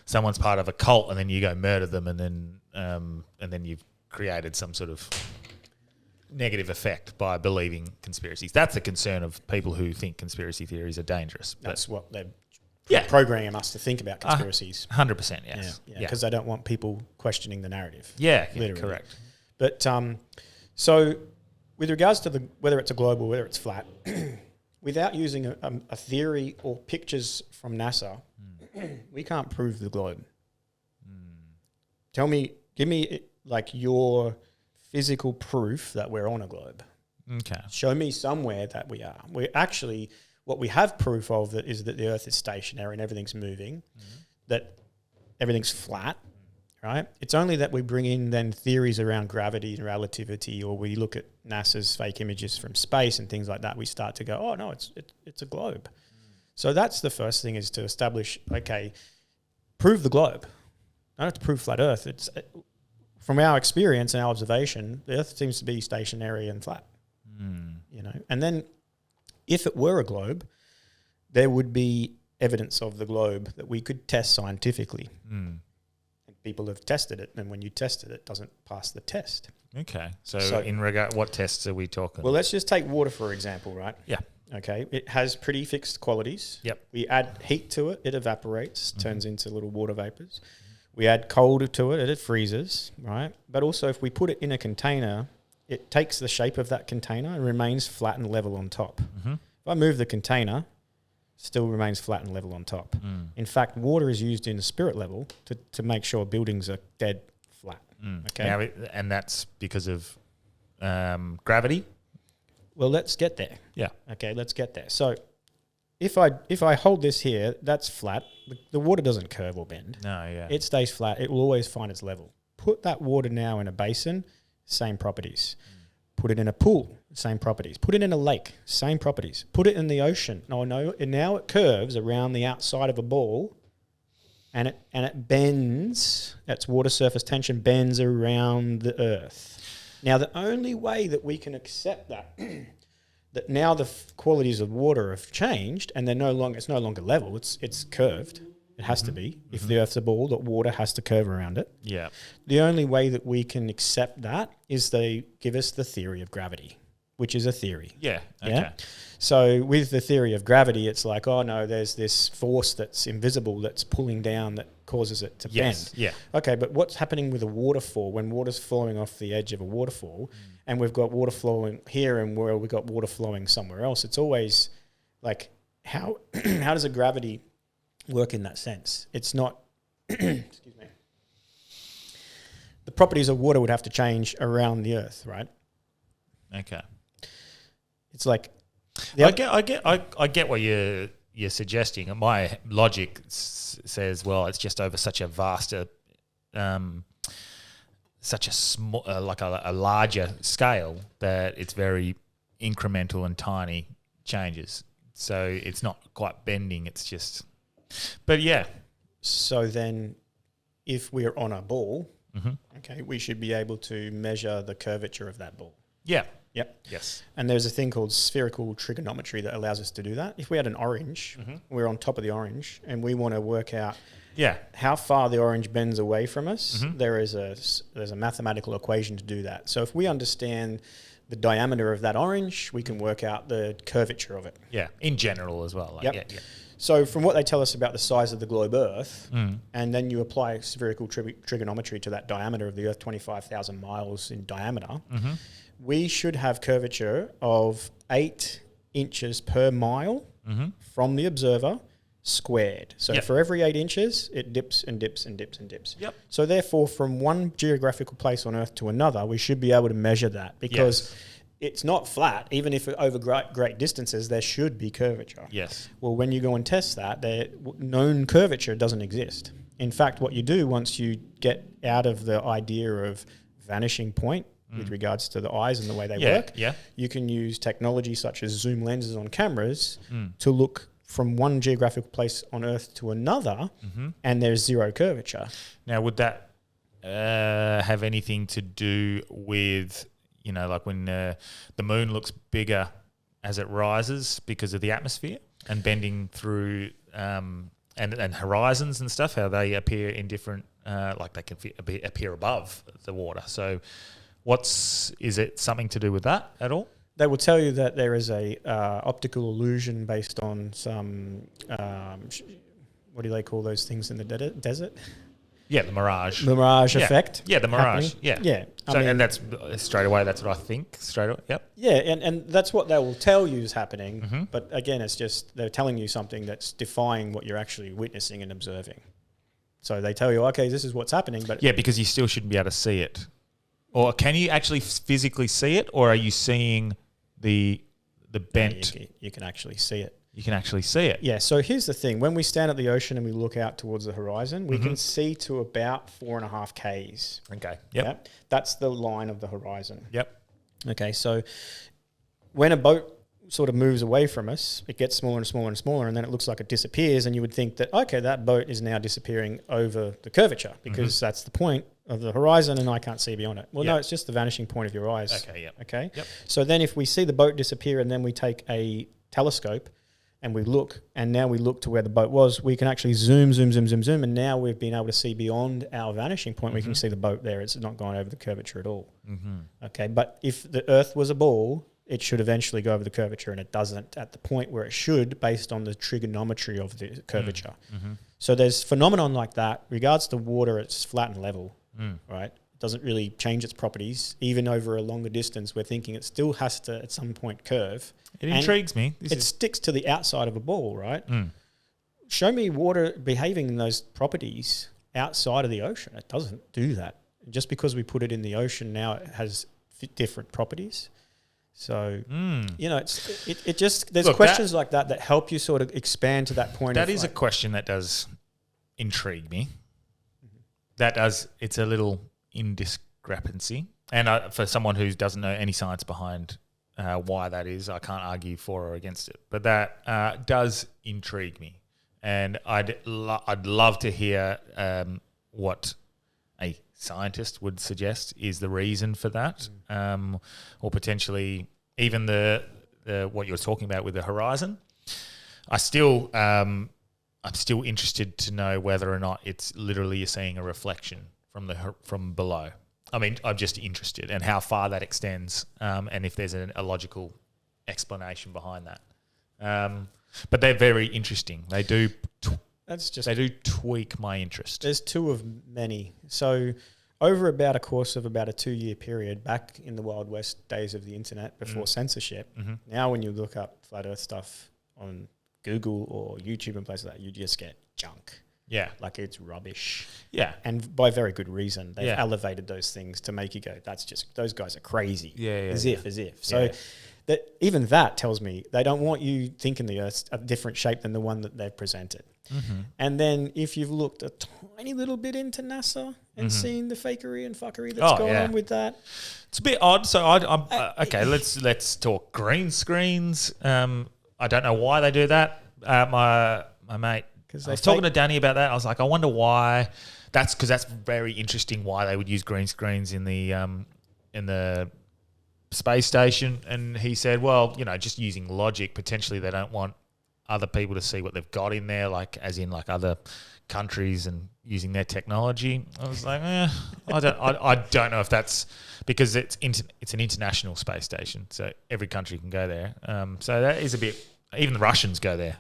someone's part of a cult, and then you go murder them, and then you've created some sort of negative effect by believing conspiracies. That's the concern of people who think conspiracy theories are dangerous. That's what they're Yeah. programming us to think about conspiracies. 100%, yes. Yeah, because they don't want people questioning the narrative. Yeah, Literally. correct. But so, with regards to whether it's a globe or whether it's flat, without using a theory or pictures from NASA, we can't prove the globe. Give me like your physical proof that we're on a globe. Okay. Show me somewhere that we are. We actually, what we have proof of that is that the Earth is stationary and everything's moving, that everything's flat, right? It's only that we bring in then theories around gravity and relativity, or we look at NASA's fake images from space and things like that. We start to go, oh no, it's a globe. So that's the first thing, is to establish, okay, prove the globe. I don't have to prove flat Earth. It's from our experience and our observation, the Earth seems to be stationary and flat. You know, and then if it were a globe, there would be evidence of the globe that we could test scientifically. And people have tested it, and when you test it, it doesn't pass the test. Okay. So in regard, what tests are we talking? Well, let's just take water for example, right? Yeah. Okay, it has pretty fixed qualities. Yep. We add heat to it, it evaporates, turns into little water vapors. We add cold to it, it freezes, right? But also if we put it in a container, it takes the shape of that container and remains flat and level on top. If I move the container, still remains flat and level on top. In fact, water is used in the spirit level to make sure buildings are dead flat. Okay. Now, and that's because of gravity? Well, let's get there. Yeah. Okay, let's get there. So if I hold this here, that's flat. The water doesn't curve or bend. No, yeah. It stays flat. It will always find its level. Put that water now in a basin, same properties. Put it in a pool, same properties. Put it in a lake, same properties. Put it in the ocean. And now it curves around the outside of a ball, and it bends. That's water surface tension bends around the Earth. Now, the only way that we can accept that, that now the qualities of water have changed, and it's no longer level. It's curved. It has to be. If the Earth's a ball, that water has to curve around it. Yeah. The only way that we can accept that is they give us the theory of gravity, which is a theory. Yeah. Okay. Yeah. So with the theory of gravity, it's like, oh no, there's this force that's invisible that's pulling down that causes it to bend. Yeah. Okay, but what's happening with a waterfall when water's flowing off the edge of a waterfall, and we've got water flowing here and where we've got water flowing somewhere else? It's always like, how does a gravity work in that sense? It's not. Excuse me. The properties of water would have to change around the Earth, right? Okay. It's like. I get what you're suggesting. My logic says, well, it's just over such a vaster, such a small, like a larger scale, that it's very incremental and tiny changes. So it's not quite bending. It's just, but yeah. So then, if we're on a ball, okay, we should be able to measure the curvature of that ball. Yeah. Yep. Yes. And there's a thing called spherical trigonometry that allows us to do that. If we had an orange, we're on top of the orange, and we want to work out how far the orange bends away from us, there's a mathematical equation to do that. So if we understand the diameter of that orange, we can work out the curvature of it. Yeah. In general as well. Yep. Yeah. So from what they tell us about the size of the globe Earth, and then you apply spherical trigonometry to that diameter of the Earth, 25,000 miles in diameter, we should have curvature of 8 inches per mile from the observer squared. So for every 8 inches, it dips and dips and dips and dips. Yep. So therefore, from one geographical place on Earth to another, we should be able to measure that, because it's not flat. Even if over great distances, there should be curvature. Yes. Well, when you go and test that, known curvature doesn't exist. In fact, what you do once you get out of the idea of vanishing point with regards to the eyes and the way they work, you can use technology such as zoom lenses on cameras to look from one geographical place on Earth to another, and there's zero curvature. Now, would that have anything to do with, like when the moon looks bigger as it rises because of the atmosphere and bending through and horizons and stuff, how they appear in different, like they can appear above the water. So is it something to do with that at all? They will tell you that there is a optical illusion based on some, what do they call those things in the desert? Yeah, the mirage. The mirage effect. Yeah, the mirage. happening. Yeah. Yeah. So, and that's straight away, that's what I think. Straight away. Yep. Yeah, and that's what they will tell you is happening. Mm-hmm. But again, it's just they're telling you something that's defying what you're actually witnessing and observing. So they tell you, okay, this is what's happening. But Yeah, because you still shouldn't be able to see it. Or can you actually physically see it, or are you seeing the bent? You can actually see it. You can actually see it. Yeah, so here's the thing. When we stand at the ocean and we look out towards the horizon, we can see to about 4.5 Ks. Okay. Yeah? Yep. That's the line of the horizon. Yep. Okay, so when a boat sort of moves away from us, it gets smaller and smaller and smaller, and then it looks like it disappears, and you would think that, okay, that boat is now disappearing over the curvature because that's the point of the horizon and I can't see beyond it. Well, no, it's just the vanishing point of your eyes. Okay, yep. Okay? Yep. So then if we see the boat disappear and then we take a telescope and we look, and now we look to where the boat was, we can actually zoom, and now we've been able to see beyond our vanishing point. We can see the boat there. It's not going over the curvature at all. Okay, but if the Earth was a ball, it should eventually go over the curvature, and it doesn't at the point where it should based on the trigonometry of the curvature. So there's phenomenon like that. Regards to water, it's flat and level, right? It doesn't really change its properties. Even over a longer distance, we're thinking it still has to at some point curve. It intrigues me. It sticks to the outside of a ball, right? Show me water behaving in those properties outside of the ocean. It doesn't do that. Just because we put it in the ocean now, it has different properties. So, it just, there's questions like that help you sort of expand to that point. That is a question that does intrigue me. It's a little indiscrepancy. And for someone who doesn't know any science behind why that is, I can't argue for or against it. But that does intrigue me. And I'd love to hear what a scientist would suggest is the reason for that, or potentially even the what you're talking about with the horizon. I'm still interested to know whether or not it's literally you're seeing a reflection from below. I mean, I'm just interested and how far that extends, and if there's a logical explanation behind that. But they're very interesting. They do. They do tweak my interest. There's two of many. So over about a course of about a 2-year period, back in the Wild West days of the internet before censorship, now when you look up flat Earth stuff on Google or YouTube and places like that, you just get junk. Yeah. Like it's rubbish. Yeah. And by very good reason. They've elevated those things to make you go, that's just, those guys are crazy. As if. So that even that tells me they don't want you thinking the Earth's a different shape than the one that they've presented. And then if you've looked a tiny little bit into NASA and seen the fakery and fuckery that's going on with that. It's a bit odd. So I'm okay, let's talk green screens. I don't know why they do that. My mate, I was talking to Danny about that. I was like, I wonder why. That's because that's very interesting why they would use green screens in the space station. And he said, well, just using logic, potentially they don't want other people to see what they've got in there, like as in like other countries and using their technology. I was like, I don't know if that's because it's an international space station, so every country can go there. So that is a bit. Even the Russians go there,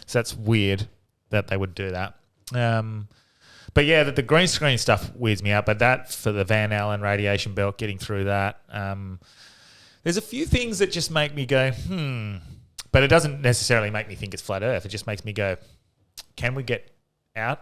so that's weird that they would do that. But yeah, the green screen stuff weirds me out. But that for the Van Allen radiation belt, getting through that, there's a few things that just make me go, But it doesn't necessarily make me think it's flat Earth. It just makes me go, can we get out?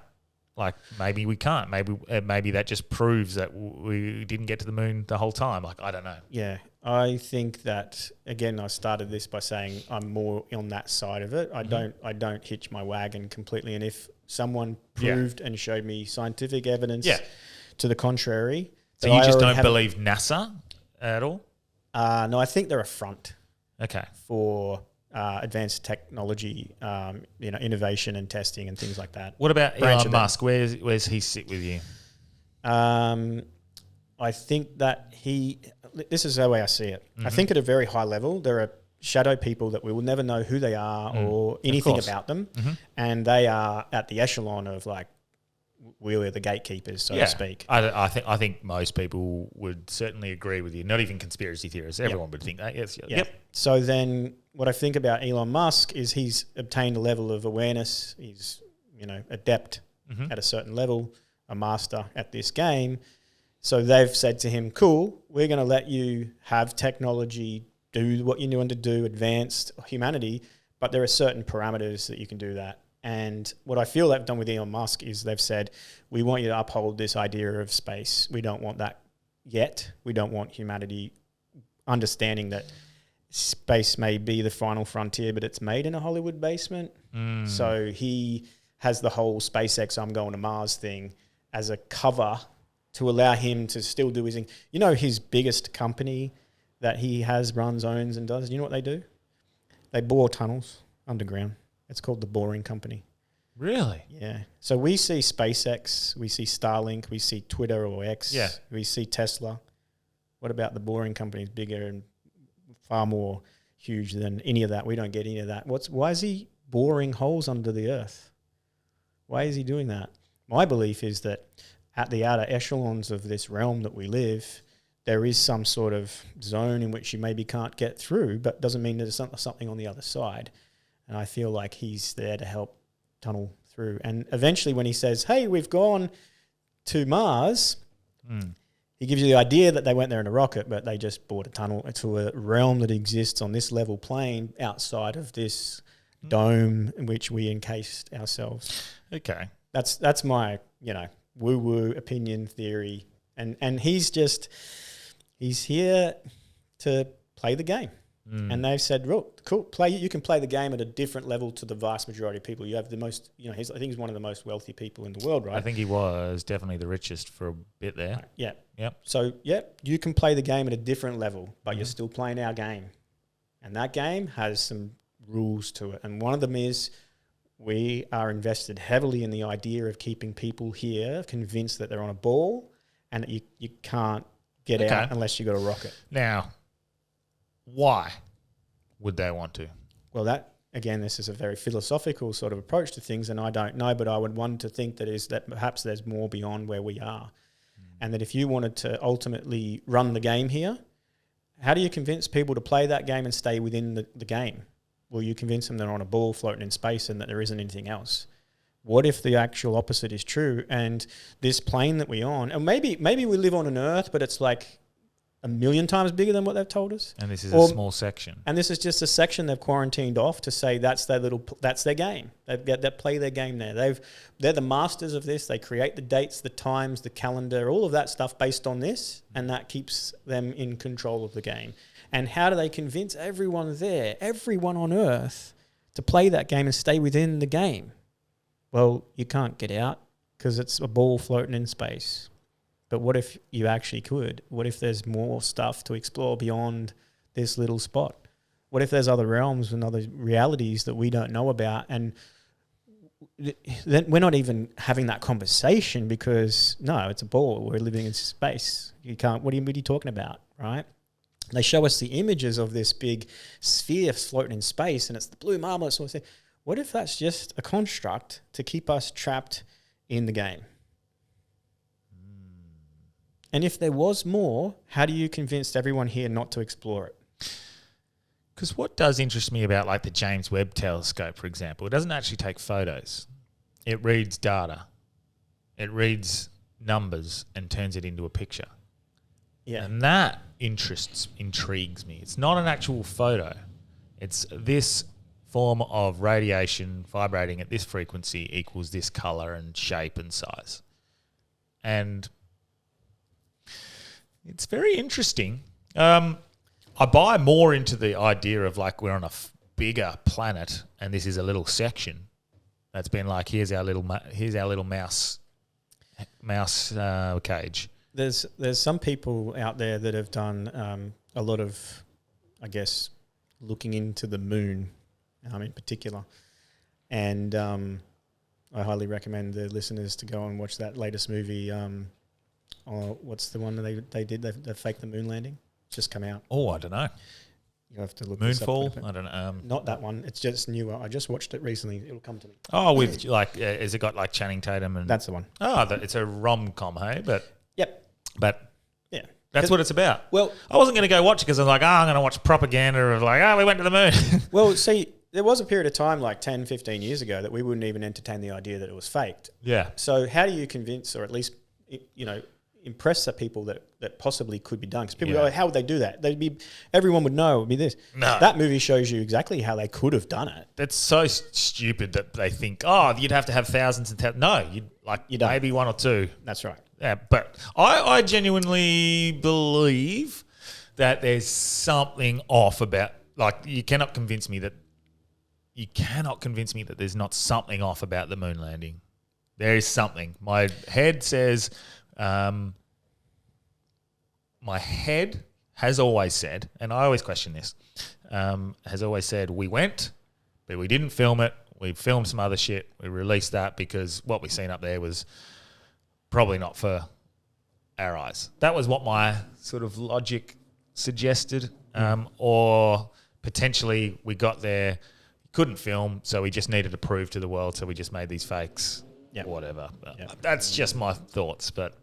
Like maybe we can't. Maybe that just proves that we didn't get to the moon the whole time. Like I don't know. Yeah, I think that again. I started this by saying I'm more on that side of it. I don't hitch my wagon completely. And if someone proved and showed me scientific evidence to the contrary, so you just don't believe NASA at all? No, I think they're a front. Okay. For advanced technology, innovation and testing and things like that. What about Elon Musk? Where's he sit with you? I think that this is the way I see it. I think at a very high level, there are shadow people that we will never know who they are or anything about them. And they are at the echelon of like, we're the gatekeepers, so to speak. I think most people would certainly agree with you. Not even conspiracy theorists. Everyone would think that. Yes. Yep. So then what I think about Elon Musk is he's obtained a level of awareness. He's, adept at a certain level, a master at this game. So they've said to him, cool, we're going to let you have technology, do what you want to do, advanced humanity, but there are certain parameters that you can do that. And what I feel they've done with Elon Musk is they've said, we want you to uphold this idea of space. We don't want that yet. We don't want humanity understanding that space may be the final frontier, but it's made in a Hollywood basement. So he has the whole SpaceX I'm going to Mars thing as a cover to allow him to still do his thing. His biggest company that he runs, owns and does, you know what they do? They bore tunnels underground. It's called the Boring Company. Really? Yeah. So we see SpaceX, we see Starlink, we see Twitter or X, we see Tesla. What about the Boring Company? It's bigger and far more huge than any of that. We don't get any of that. Why is he boring holes under the earth? Why is he doing that? My belief is that at the outer echelons of this realm that we live, there is some sort of zone in which you maybe can't get through, but doesn't mean there's something on the other side. And I feel like he's there to help tunnel through. And eventually when he says, hey, we've gone to Mars, he gives you the idea that they went there in a rocket, but they just bored a tunnel to a realm that exists on this level plane outside of this dome in which we encased ourselves. Okay. That's my, woo-woo opinion theory. And he's here to play the game. And they've said, cool, you can play the game at a different level to the vast majority of people. You have the most, I think he's one of the most wealthy people in the world, right? I think he was definitely the richest for a bit there. Right. Yeah. Yep. So, you can play the game at a different level, but you're still playing our game. And that game has some rules to it. And one of them is we are invested heavily in the idea of keeping people here convinced that they're on a ball and that you can't get out unless you got a rocket. Now, why would they want to? Well, this is a very philosophical sort of approach to things, and I don't know, but I would want to think that perhaps there's more beyond where we are. And that if you wanted to ultimately run the game here, how do you convince people to play that game and stay within the game? Will you convince them they're on a ball floating in space and that there isn't anything else? What if the actual opposite is true and this plane that we're on, and maybe we live on an Earth, but it's like 1 million times bigger than what they've told us. And this is a small section. And this is just a section they've quarantined off to say that's their game. They play their game there. They're the masters of this. They create the dates, the times, the calendar, all of that stuff based on this, and that keeps them in control of the game. And how do they convince everyone there, everyone on Earth, to play that game and stay within the game? Well, you can't get out because it's a ball floating in space. But what if you actually could? What if there's more stuff to explore beyond this little spot? What if there's other realms and other realities that we don't know about? And then we're not even having that conversation because, no, it's a ball. We're living in space. You can't, what are you talking about, right? They show us the images of this big sphere floating in space and it's the blue marble sort of thing. What if that's just a construct to keep us trapped in the game? And if there was more, how do you convince everyone here not to explore it? Because what does interest me about like the James Webb Telescope, for example, it doesn't actually take photos. It reads data. It reads numbers and turns it into a picture. Yeah. And that intrigues me. It's not an actual photo. It's this form of radiation vibrating at this frequency equals this color and shape and size. And it's very interesting. I buy more into the idea of like we're on a bigger planet and this is a little section that's been like here's our little mouse cage. There's some people out there that have done a lot of, I guess, looking into the moon in particular, and I highly recommend the listeners to go and watch that latest movie. what's the one that they did? They faked the moon landing. It's just come out. Oh, I don't know. You have to look this up a Moonfall? bit. I don't know. Not that one. It's just newer. I just watched it recently. It'll come to me. Oh, with like, has it got like Channing Tatum and? That's the one. Oh, it's a rom-com, hey? Yep. But Yeah. that's what it's about. Well, I wasn't going to go watch it because I'm like, I'm going to watch propaganda of like, we went to the moon. well, see, there was a period of time like 10, 15 years ago that we wouldn't even entertain the idea that it was faked. Yeah. So how do you convince, or at least, impress the people that possibly could be done? Because people go, how would they do that? Everyone would know it would be this. No. That movie shows you exactly how they could have done it. That's so stupid that they think, you'd have to have thousands and thousands. No, you don't. maybe one or two. That's right. Yeah, but I genuinely believe that there's something off about, like, you cannot convince me that there's not something off about the moon landing. There is something. My head says, my head has always said, and I always question this, has always said, we went, but we didn't film it. We filmed some other shit. We released that because what we seen up there was probably not for our eyes. That was what my sort of logic suggested. Or potentially we got there, couldn't film, so we just needed to prove to the world, so we just made these fakes, whatever. That's just my thoughts. But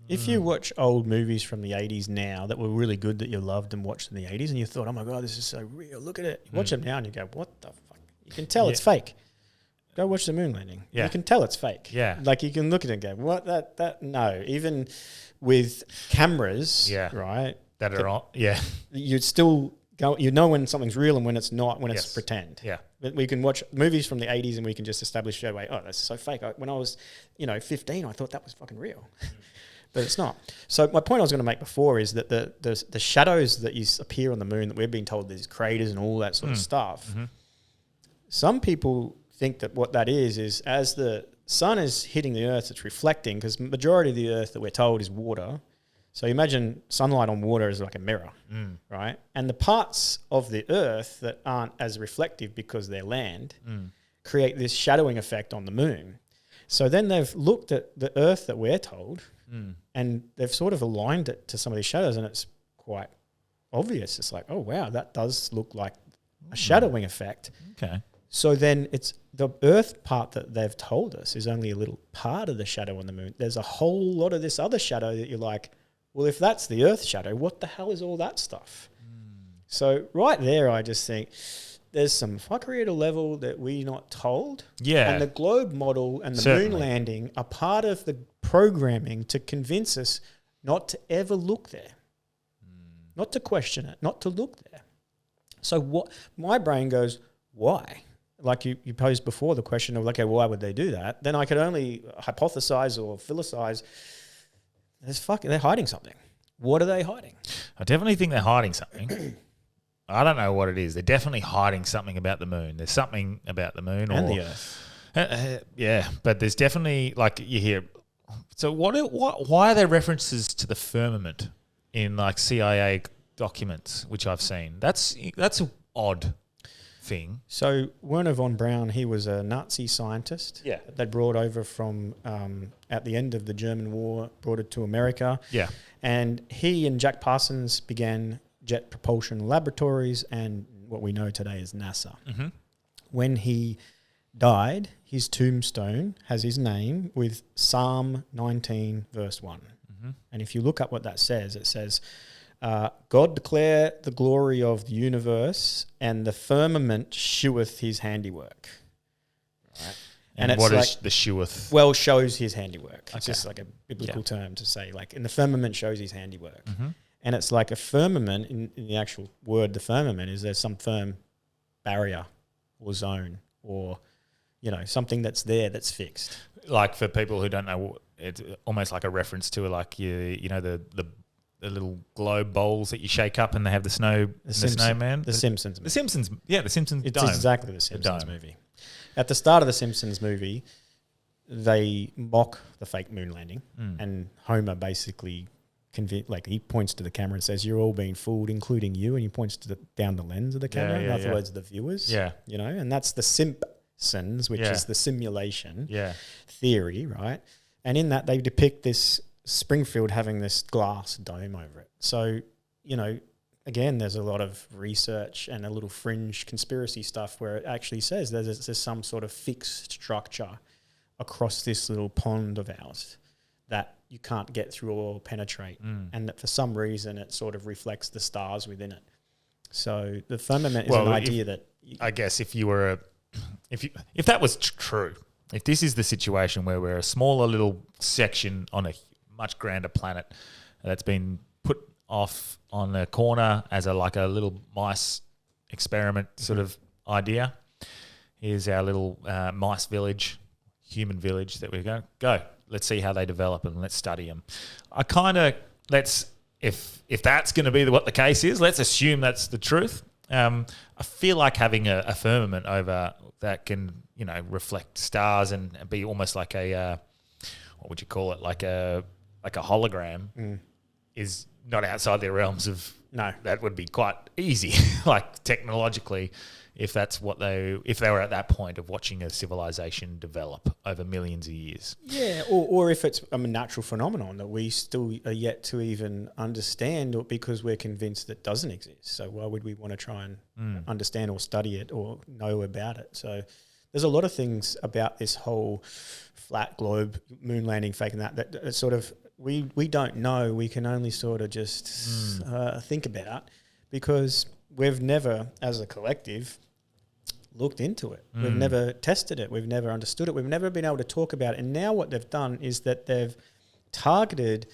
if you watch old movies from the 80s now that were really good that you loved and watched in the 80s and you thought, oh my God, this is so real, look at it. You watch them now and you go, what the fuck? You can tell it's fake. Go watch the moon landing. Yeah. You can tell it's fake. Yeah. Like you can look at it and go, what? No. Even with cameras, right? That are on, You'd still go, you know when something's real and when it's not, when it's pretend. Yeah. But we can watch movies from the 80s and we can just establish straight away, oh, that's so fake. When I was, 15, I thought that was fucking real. But it's not. So my point I was going to make before is that the shadows that appear on the moon that we've been told there's craters and all that sort of stuff, some people think that what that is as the sun is hitting the earth, it's reflecting, because majority of the earth that we're told is water. So imagine sunlight on water is like a mirror, right? And the parts of the earth that aren't as reflective because they're land create this shadowing effect on the moon. So then they've looked at the earth that we're told and they've sort of aligned it to some of these shadows, and it's quite obvious. It's like, oh, wow, that does look like a shadowing effect. Okay. So then it's the earth part that they've told us is only a little part of the shadow on the moon. There's a whole lot of this other shadow that you're like, well, if that's the earth shadow, what the hell is all that stuff? So right there, I just think there's some fuckery at a level that we're not told. Yeah. And the globe model and the Certainly. moon landing are part of the programming to convince us not to ever look there, not to question it, not to look there. So what my brain goes, why? Like you posed before the question of, okay, why would they do that? Then I could only hypothesize or philosophize. They're hiding something. What are they hiding? I definitely think they're hiding something. I don't know what it is. They're definitely hiding something about the moon. There's something about the moon And the earth. Yeah, but there's definitely, like, you hear. So why are there references to the firmament in like CIA documents, which I've seen? That's an odd thing. So Werner von Braun, he was a Nazi scientist. Yeah. That they brought over from at the end of the German War, brought it to America. Yeah. And he and Jack Parsons began Jet Propulsion Laboratories and what we know today as NASA. Mm-hmm. When he died, his tombstone has his name with Psalm 19, verse 1. Mm-hmm. And if you look up what that says, it says, God declare the glory of the universe, and the firmament sheweth his handiwork. Right? And it's what like, is the sheweth? well, shows his handiwork. It's Okay. just like a biblical term to say, like, and the firmament shows his handiwork. Mm-hmm. And it's like a firmament, in the actual word, the firmament, is there's some firm barrier or zone or, something that's there that's fixed. Like, for people who don't know, it's almost like a reference to like the little globe bowls that you shake up and they have the snowman. The Simpsons. The Simpsons. Yeah, the Simpsons It's dome. exactly the Simpsons dome. movie. At the start of the Simpsons movie, they mock the fake moon landing, and Homer basically he points to the camera and says, "You're all being fooled, including you," and he points to down the lens of the camera. In other words, the viewers. Yeah. And that's the Simpsons, which is the simulation Yeah. theory, right? And in that, they depict this Springfield having this glass dome over it. So, again, there's a lot of research and a little fringe conspiracy stuff where it actually says there's some sort of fixed structure across this little pond of ours that you can't get through or penetrate, and that for some reason it sort of reflects the stars within it. So the firmament is an idea that... I guess if that was true, if this is the situation where we're a smaller little section on a much grander planet that's been put off on a corner as a little mice experiment sort of idea. Here's our little mice village, human village that we're going to go. Let's see how they develop and let's study them. If that's going to be what the case is, let's assume that's the truth. I feel like having a firmament over that can, reflect stars and be almost like a, what would you call it? Like a hologram is not outside their realms of. No, that would be quite easy, like technologically, if they were at that point of watching a civilization develop over millions of years. Yeah, or if it's a natural phenomenon that we still are yet to even understand, or because we're convinced that doesn't exist. So why would we want to try and understand or study it or know about it? So there's a lot of things about this whole flat globe, moon landing, fake, and that sort of we don't know. We can only sort of just think about, because we've never, as a collective, looked into it. We've never tested it. We've never understood it. We've never been able to talk about it. And now what they've done is that they've targeted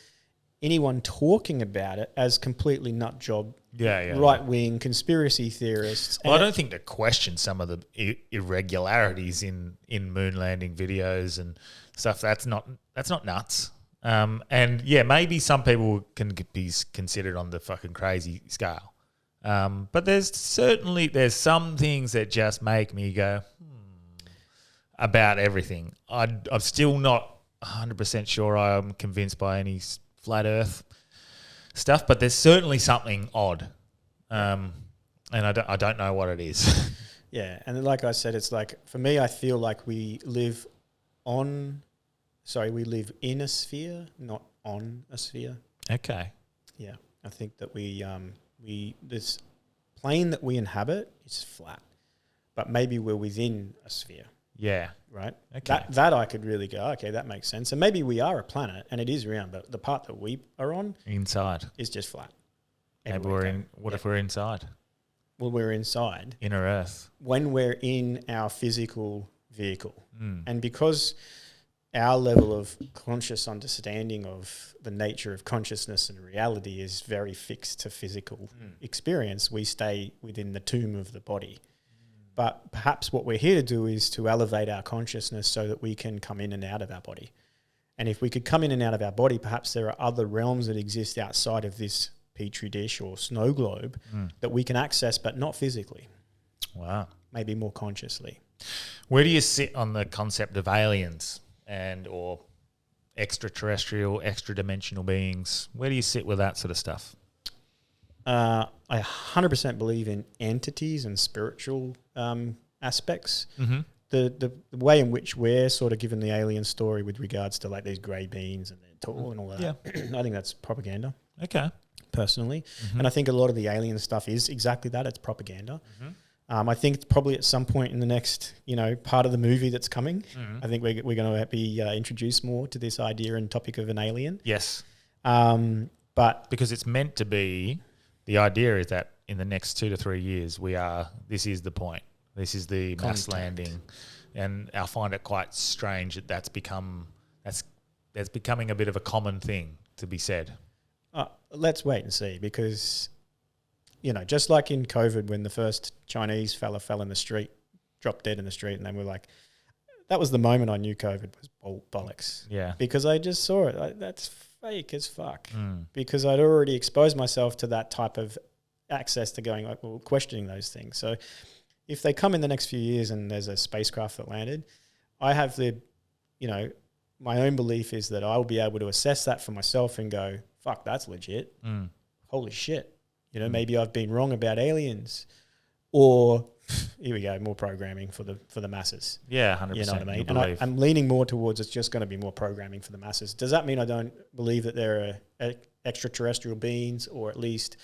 anyone talking about it as completely nut job, right-wing conspiracy theorists. Well, I don't think to question some of the irregularities in moon landing videos and stuff. That's not nuts. And yeah, maybe some people can be considered on the fucking crazy scale. But there's some things that just make me go about everything. I'm still not 100% sure I'm convinced by any flat Earth stuff, but there's certainly something odd, and I don't know what it is. Yeah, and like I said, it's like, for me, I feel like we live in a sphere, not on a sphere. Okay. Yeah, I think that this plane that we inhabit is flat, but maybe we're within a sphere. Yeah. Right? Okay. That I could really go, okay, that makes sense. And maybe we are a planet and it is round, but the part that we are on inside is just flat. Maybe if we're inside? Well, we're inside. Inner Earth. When we're in our physical vehicle. And because our level of conscious understanding of the nature of consciousness and reality is very fixed to physical experience, we stay within the tomb of the body. But perhaps what we're here to do is to elevate our consciousness so that we can come in and out of our body. And if we could come in and out of our body, perhaps there are other realms that exist outside of this petri dish or snow globe that we can access, but not physically. Wow. Maybe more consciously. Where do you sit on the concept of aliens or extraterrestrial, extra-dimensional beings? Where do you sit with that sort of stuff? I 100% believe in entities and spiritual aspects. Mm-hmm. The way in which we're sort of given the alien story with regards to like these grey beans and they're tall and all that, I think that's propaganda. Okay. Personally. And I think a lot of the alien stuff is exactly that. It's propaganda. I think it's probably at some point in the next, part of the movie that's coming, I think we're going to be introduced more to this idea and topic of an alien. Yes. But because it's meant to be, the idea is that in the next 2 to 3 years, this is the point. This is the mass landing. And I find it quite strange that that's becoming a bit of a common thing to be said. Let's wait and see, because, just like in COVID when the first Chinese fella fell in the street, dropped dead in the street, and they were like, that was the moment I knew COVID was bollocks. Yeah. Because I just saw it. That's fake as fuck. Because I'd already exposed myself to that type of access to going, questioning those things. So if they come in the next few years and there's a spacecraft that landed, I have my own belief is that I'll be able to assess that for myself and go, fuck, that's legit. Holy shit. Maybe I've been wrong about aliens, or here we go, more programming for the masses. Yeah, 100%. You know what I mean? you'll And believe. I'm leaning more towards it's just going to be more programming for the masses. Does that mean I don't believe that there are extraterrestrial beings or at least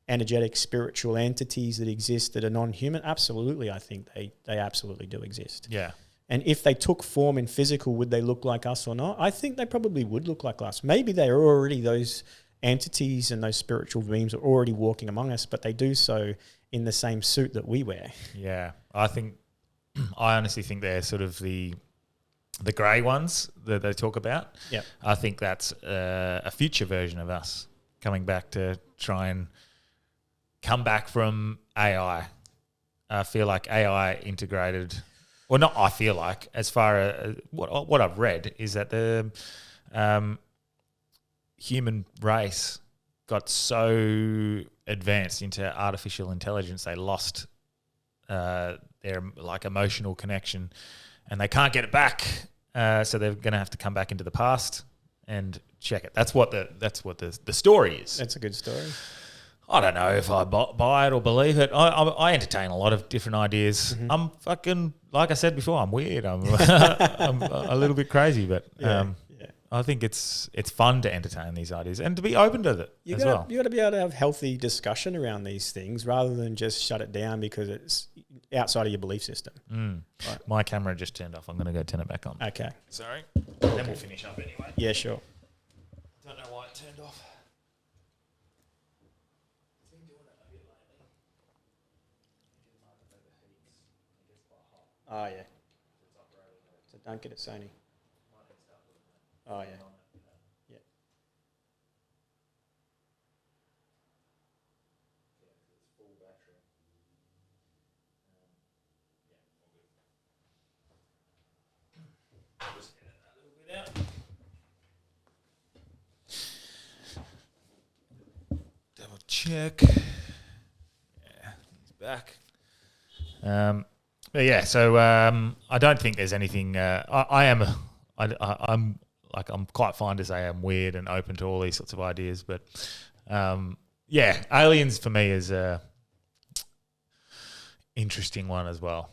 energetic spiritual entities that exist that are non-human? Absolutely, I think they absolutely do exist. Yeah. And if they took form in physical, would they look like us or not? I think they probably would look like us. Maybe they are already those entities and those spiritual beings are already walking among us, but they do so in the same suit that we wear. Yeah. I honestly think they're sort of the grey ones that they talk about. Yep. I think that's a future version of us coming back to try and come back from AI. I feel like AI integrated, well, not I feel like, as far as what I've read is that the human race got so advanced into artificial intelligence they lost their like emotional connection, and they can't get it back. So they're going to have to come back into the past and check it. That's what the story is. That's a good story. I don't know if I buy it or believe it. I entertain a lot of different ideas. Mm-hmm. I'm fucking, like I said before, I'm weird. I'm a little bit crazy, but Yeah. I think it's fun to entertain these ideas and to be open to it You as got well. you got to be able to have healthy discussion around these things rather than just shut it down because it's outside of your belief system. Right. My camera just turned off. I'm going to go turn it back on. Okay. Sorry. Then we'll finish up anyway. Yeah, sure. Don't know why it turned off. Oh, yeah. So don't get it, Sony. Oh, yeah. Yeah. Double check. Yeah, he's back. But yeah, so I don't think there's anything. I'm quite fine to say I'm weird and open to all these sorts of ideas. But yeah, aliens for me is a interesting one as well.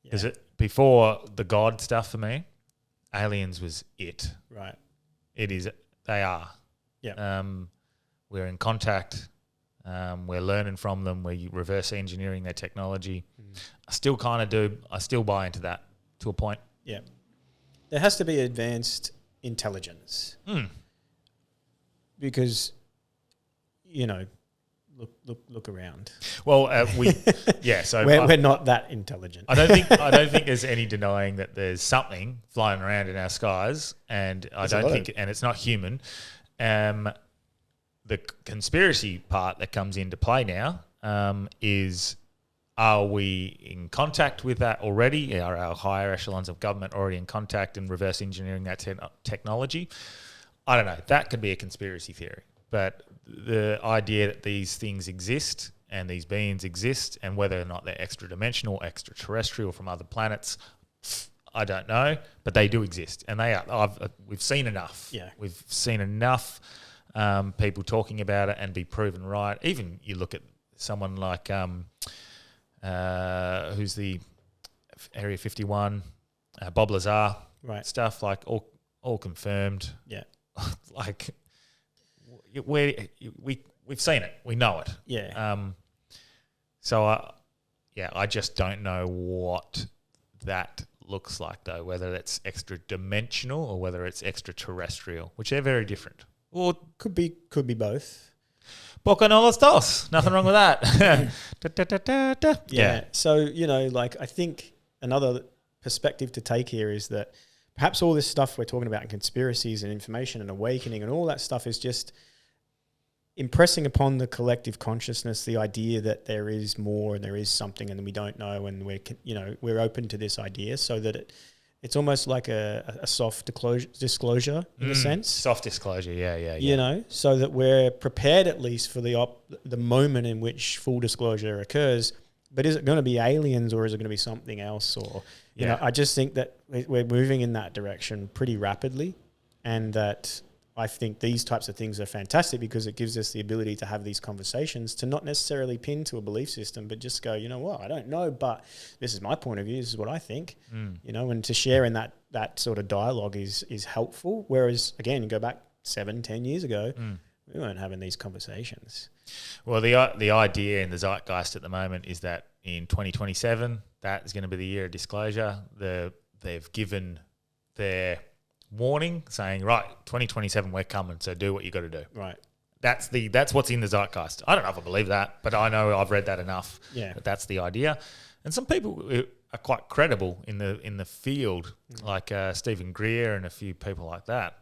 Because before the God stuff for me, aliens was it. Right. It is. They are. Yeah. We're in contact. We're learning from them. We're reverse engineering their technology. I still kind of do. I still buy into that to a point. Yeah. There has to be advanced intelligence. Because, look around. Well, So We're not that intelligent. I don't think there's any denying that there's something flying around in our skies, and and it's not human. The conspiracy part that comes into play now is, are we in contact with that already? Are our higher echelons of government already in contact and reverse engineering that technology? I don't know. That could be a conspiracy theory. But the idea that these things exist and these beings exist and whether or not they're extra-dimensional, extraterrestrial from other planets, I don't know. But they do exist. And they are. We've seen enough. Yeah. We've seen enough people talking about it and be proven right. Even you look at someone like who's the Area 51, Bob Lazar, Right. stuff like all confirmed. Yeah. Like we've seen it, we know it. Yeah. So I just don't know what that looks like though, whether it's extra dimensional or whether it's extraterrestrial, which are very different. Or Could be both. Poco no los dos. Nothing wrong with that. Yeah. So, I think another perspective to take here is that perhaps all this stuff we're talking about in conspiracies and information and awakening and all that stuff is just impressing upon the collective consciousness the idea that there is more and there is something and we don't know, and we're open to this idea, so that it's almost like a soft disclosure in a sense. Soft disclosure, yeah. So that we're prepared at least for the moment in which full disclosure occurs. But is it going to be aliens or is it going to be something else? Or, I just think that we're moving in that direction pretty rapidly, and that I think these types of things are fantastic because it gives us the ability to have these conversations, to not necessarily pin to a belief system, but just go, you know what, I don't know, but this is my point of view. This is what I think, you know, and to share in that sort of dialogue is helpful. Whereas again, you go back 7-10 years ago, we weren't having these conversations. Well, the idea in the zeitgeist at the moment is that in 2027, that is going to be the year of disclosure. They've given their warning saying, right, 2027, we're coming, so do what you got to do. Right. That's what's in the zeitgeist. I don't know if I believe that, but I know I've read that enough. Yeah. That's the idea. And some people are quite credible in the field, like Stephen Greer and a few people like that.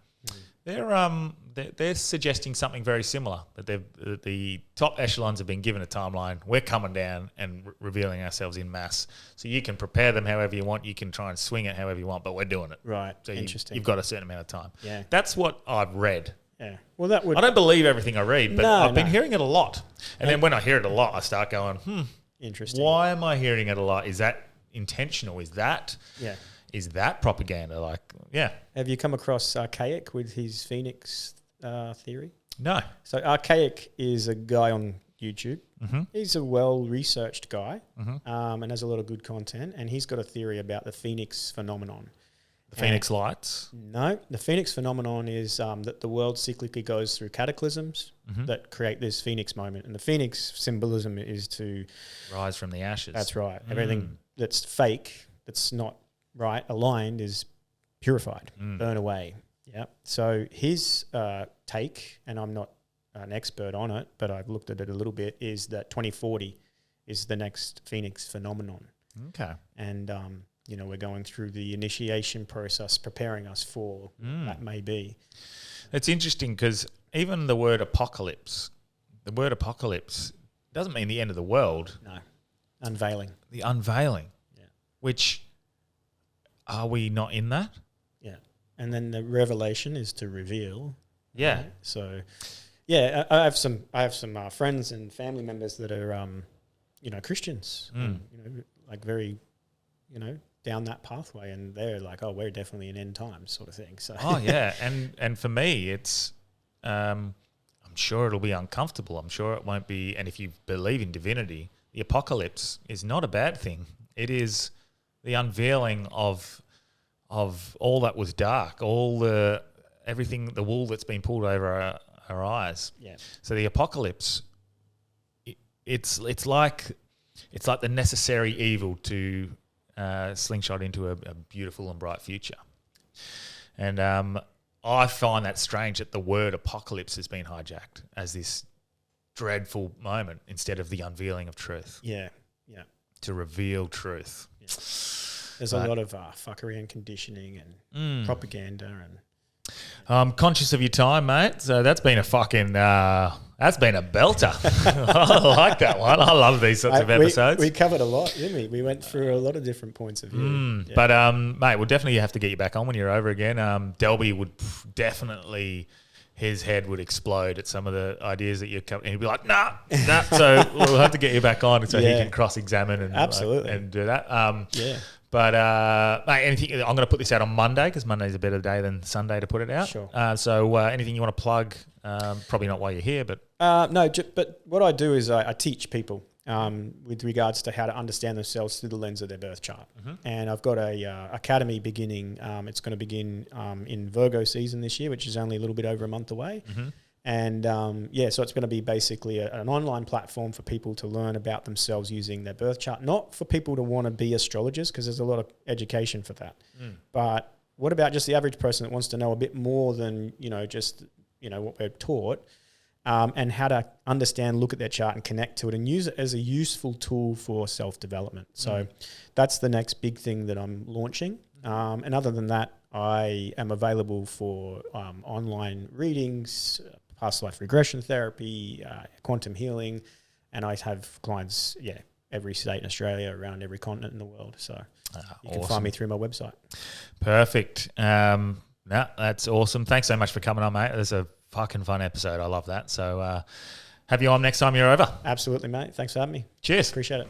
They're suggesting something very similar. That the top echelons have been given a timeline. We're coming down and revealing ourselves in mass. So you can prepare them however you want. You can try and swing it however you want, but we're doing it. Right. So Interesting. you've got a certain amount of time. Yeah. That's what I've read. Yeah. Well, that would. I don't believe everything I read, but No, I've been no. hearing it a lot. And then when I hear it a lot, I start going, Interesting. why am I hearing it a lot? Is that intentional? Is that propaganda? Like, yeah. Have you come across Archaic with his Phoenix theory? No. So Archaic is a guy on YouTube. Mm-hmm. He's a well-researched guy and has a lot of good content. And he's got a theory about the Phoenix phenomenon. The Phoenix Lights. No, the Phoenix phenomenon is that the world cyclically goes through cataclysms that create this Phoenix moment. And the Phoenix symbolism is to... Rise from the ashes. That's right. Everything that's fake, that's not right, aligned, is purified, burn away. Yeah. So his take, and I'm not an expert on it, but I've looked at it a little bit, is that 2040 is the next Phoenix phenomenon. Okay. And, you know, we're going through the initiation process, preparing us for that may be. It's interesting because even the word apocalypse doesn't mean the end of the world. No. Unveiling. The unveiling. Yeah. Which, are we not in that? Yeah. And then the revelation is to reveal. Yeah. Right? So, yeah, I have some friends and family members that are, you know, Christians, and, you know, like very, you know, down that pathway, and they're like, oh, we're definitely in end times sort of thing. So, Oh, yeah. And for me, it's, I'm sure it'll be uncomfortable. I'm sure it won't be. And if you believe in divinity, the apocalypse is not a bad thing. It is the unveiling of all that was dark, everything, the wool that's been pulled over our eyes. yeah, So the apocalypse, it's like the necessary evil to slingshot into a beautiful and bright future. And I find that strange that the word apocalypse has been hijacked as this dreadful moment instead of the unveiling of truth, yeah. to reveal truth. There's a lot of fuckery and conditioning and propaganda, and I'm conscious of your time, mate. So that's been a fucking that's been a belter. I like that one. I love these sorts of episodes. We covered a lot, didn't we? We went through a lot of different points of view. Yeah. But mate, we'll definitely have to get you back on when you're over again. Delby would definitely, his head would explode at some of the ideas that you're coming, and he'd be like, nah. So we'll have to get you back on so he can cross-examine and Absolutely. and do that. Yeah. But mate, anything? I'm going to put this out on Monday because Monday's a better day than Sunday to put it out. Sure. So anything you want to plug? Probably not while you're here, but No, but what I do is I teach people with regards to how to understand themselves through the lens of their birth chart. And I've got a academy beginning. It's going to begin in Virgo season this year, which is only a little bit over a month away. And so it's going to be basically an online platform for people to learn about themselves using their birth chart, not for people to want to be astrologers, because there's a lot of education for that. But what about just the average person that wants to know a bit more than, just what we're taught, and how to understand, look at their chart and connect to it and use it as a useful tool for self-development. So that's the next big thing that I'm launching. And other than that, I am available for online readings, past life regression therapy, quantum healing, and I have clients, every state in Australia, around every continent in the world. So you can find me through my website. Perfect. That's awesome. Thanks so much for coming on, mate. It was a fucking fun episode. I love that. So have you on next time you're over. Absolutely, mate. Thanks for having me. Cheers. Appreciate it.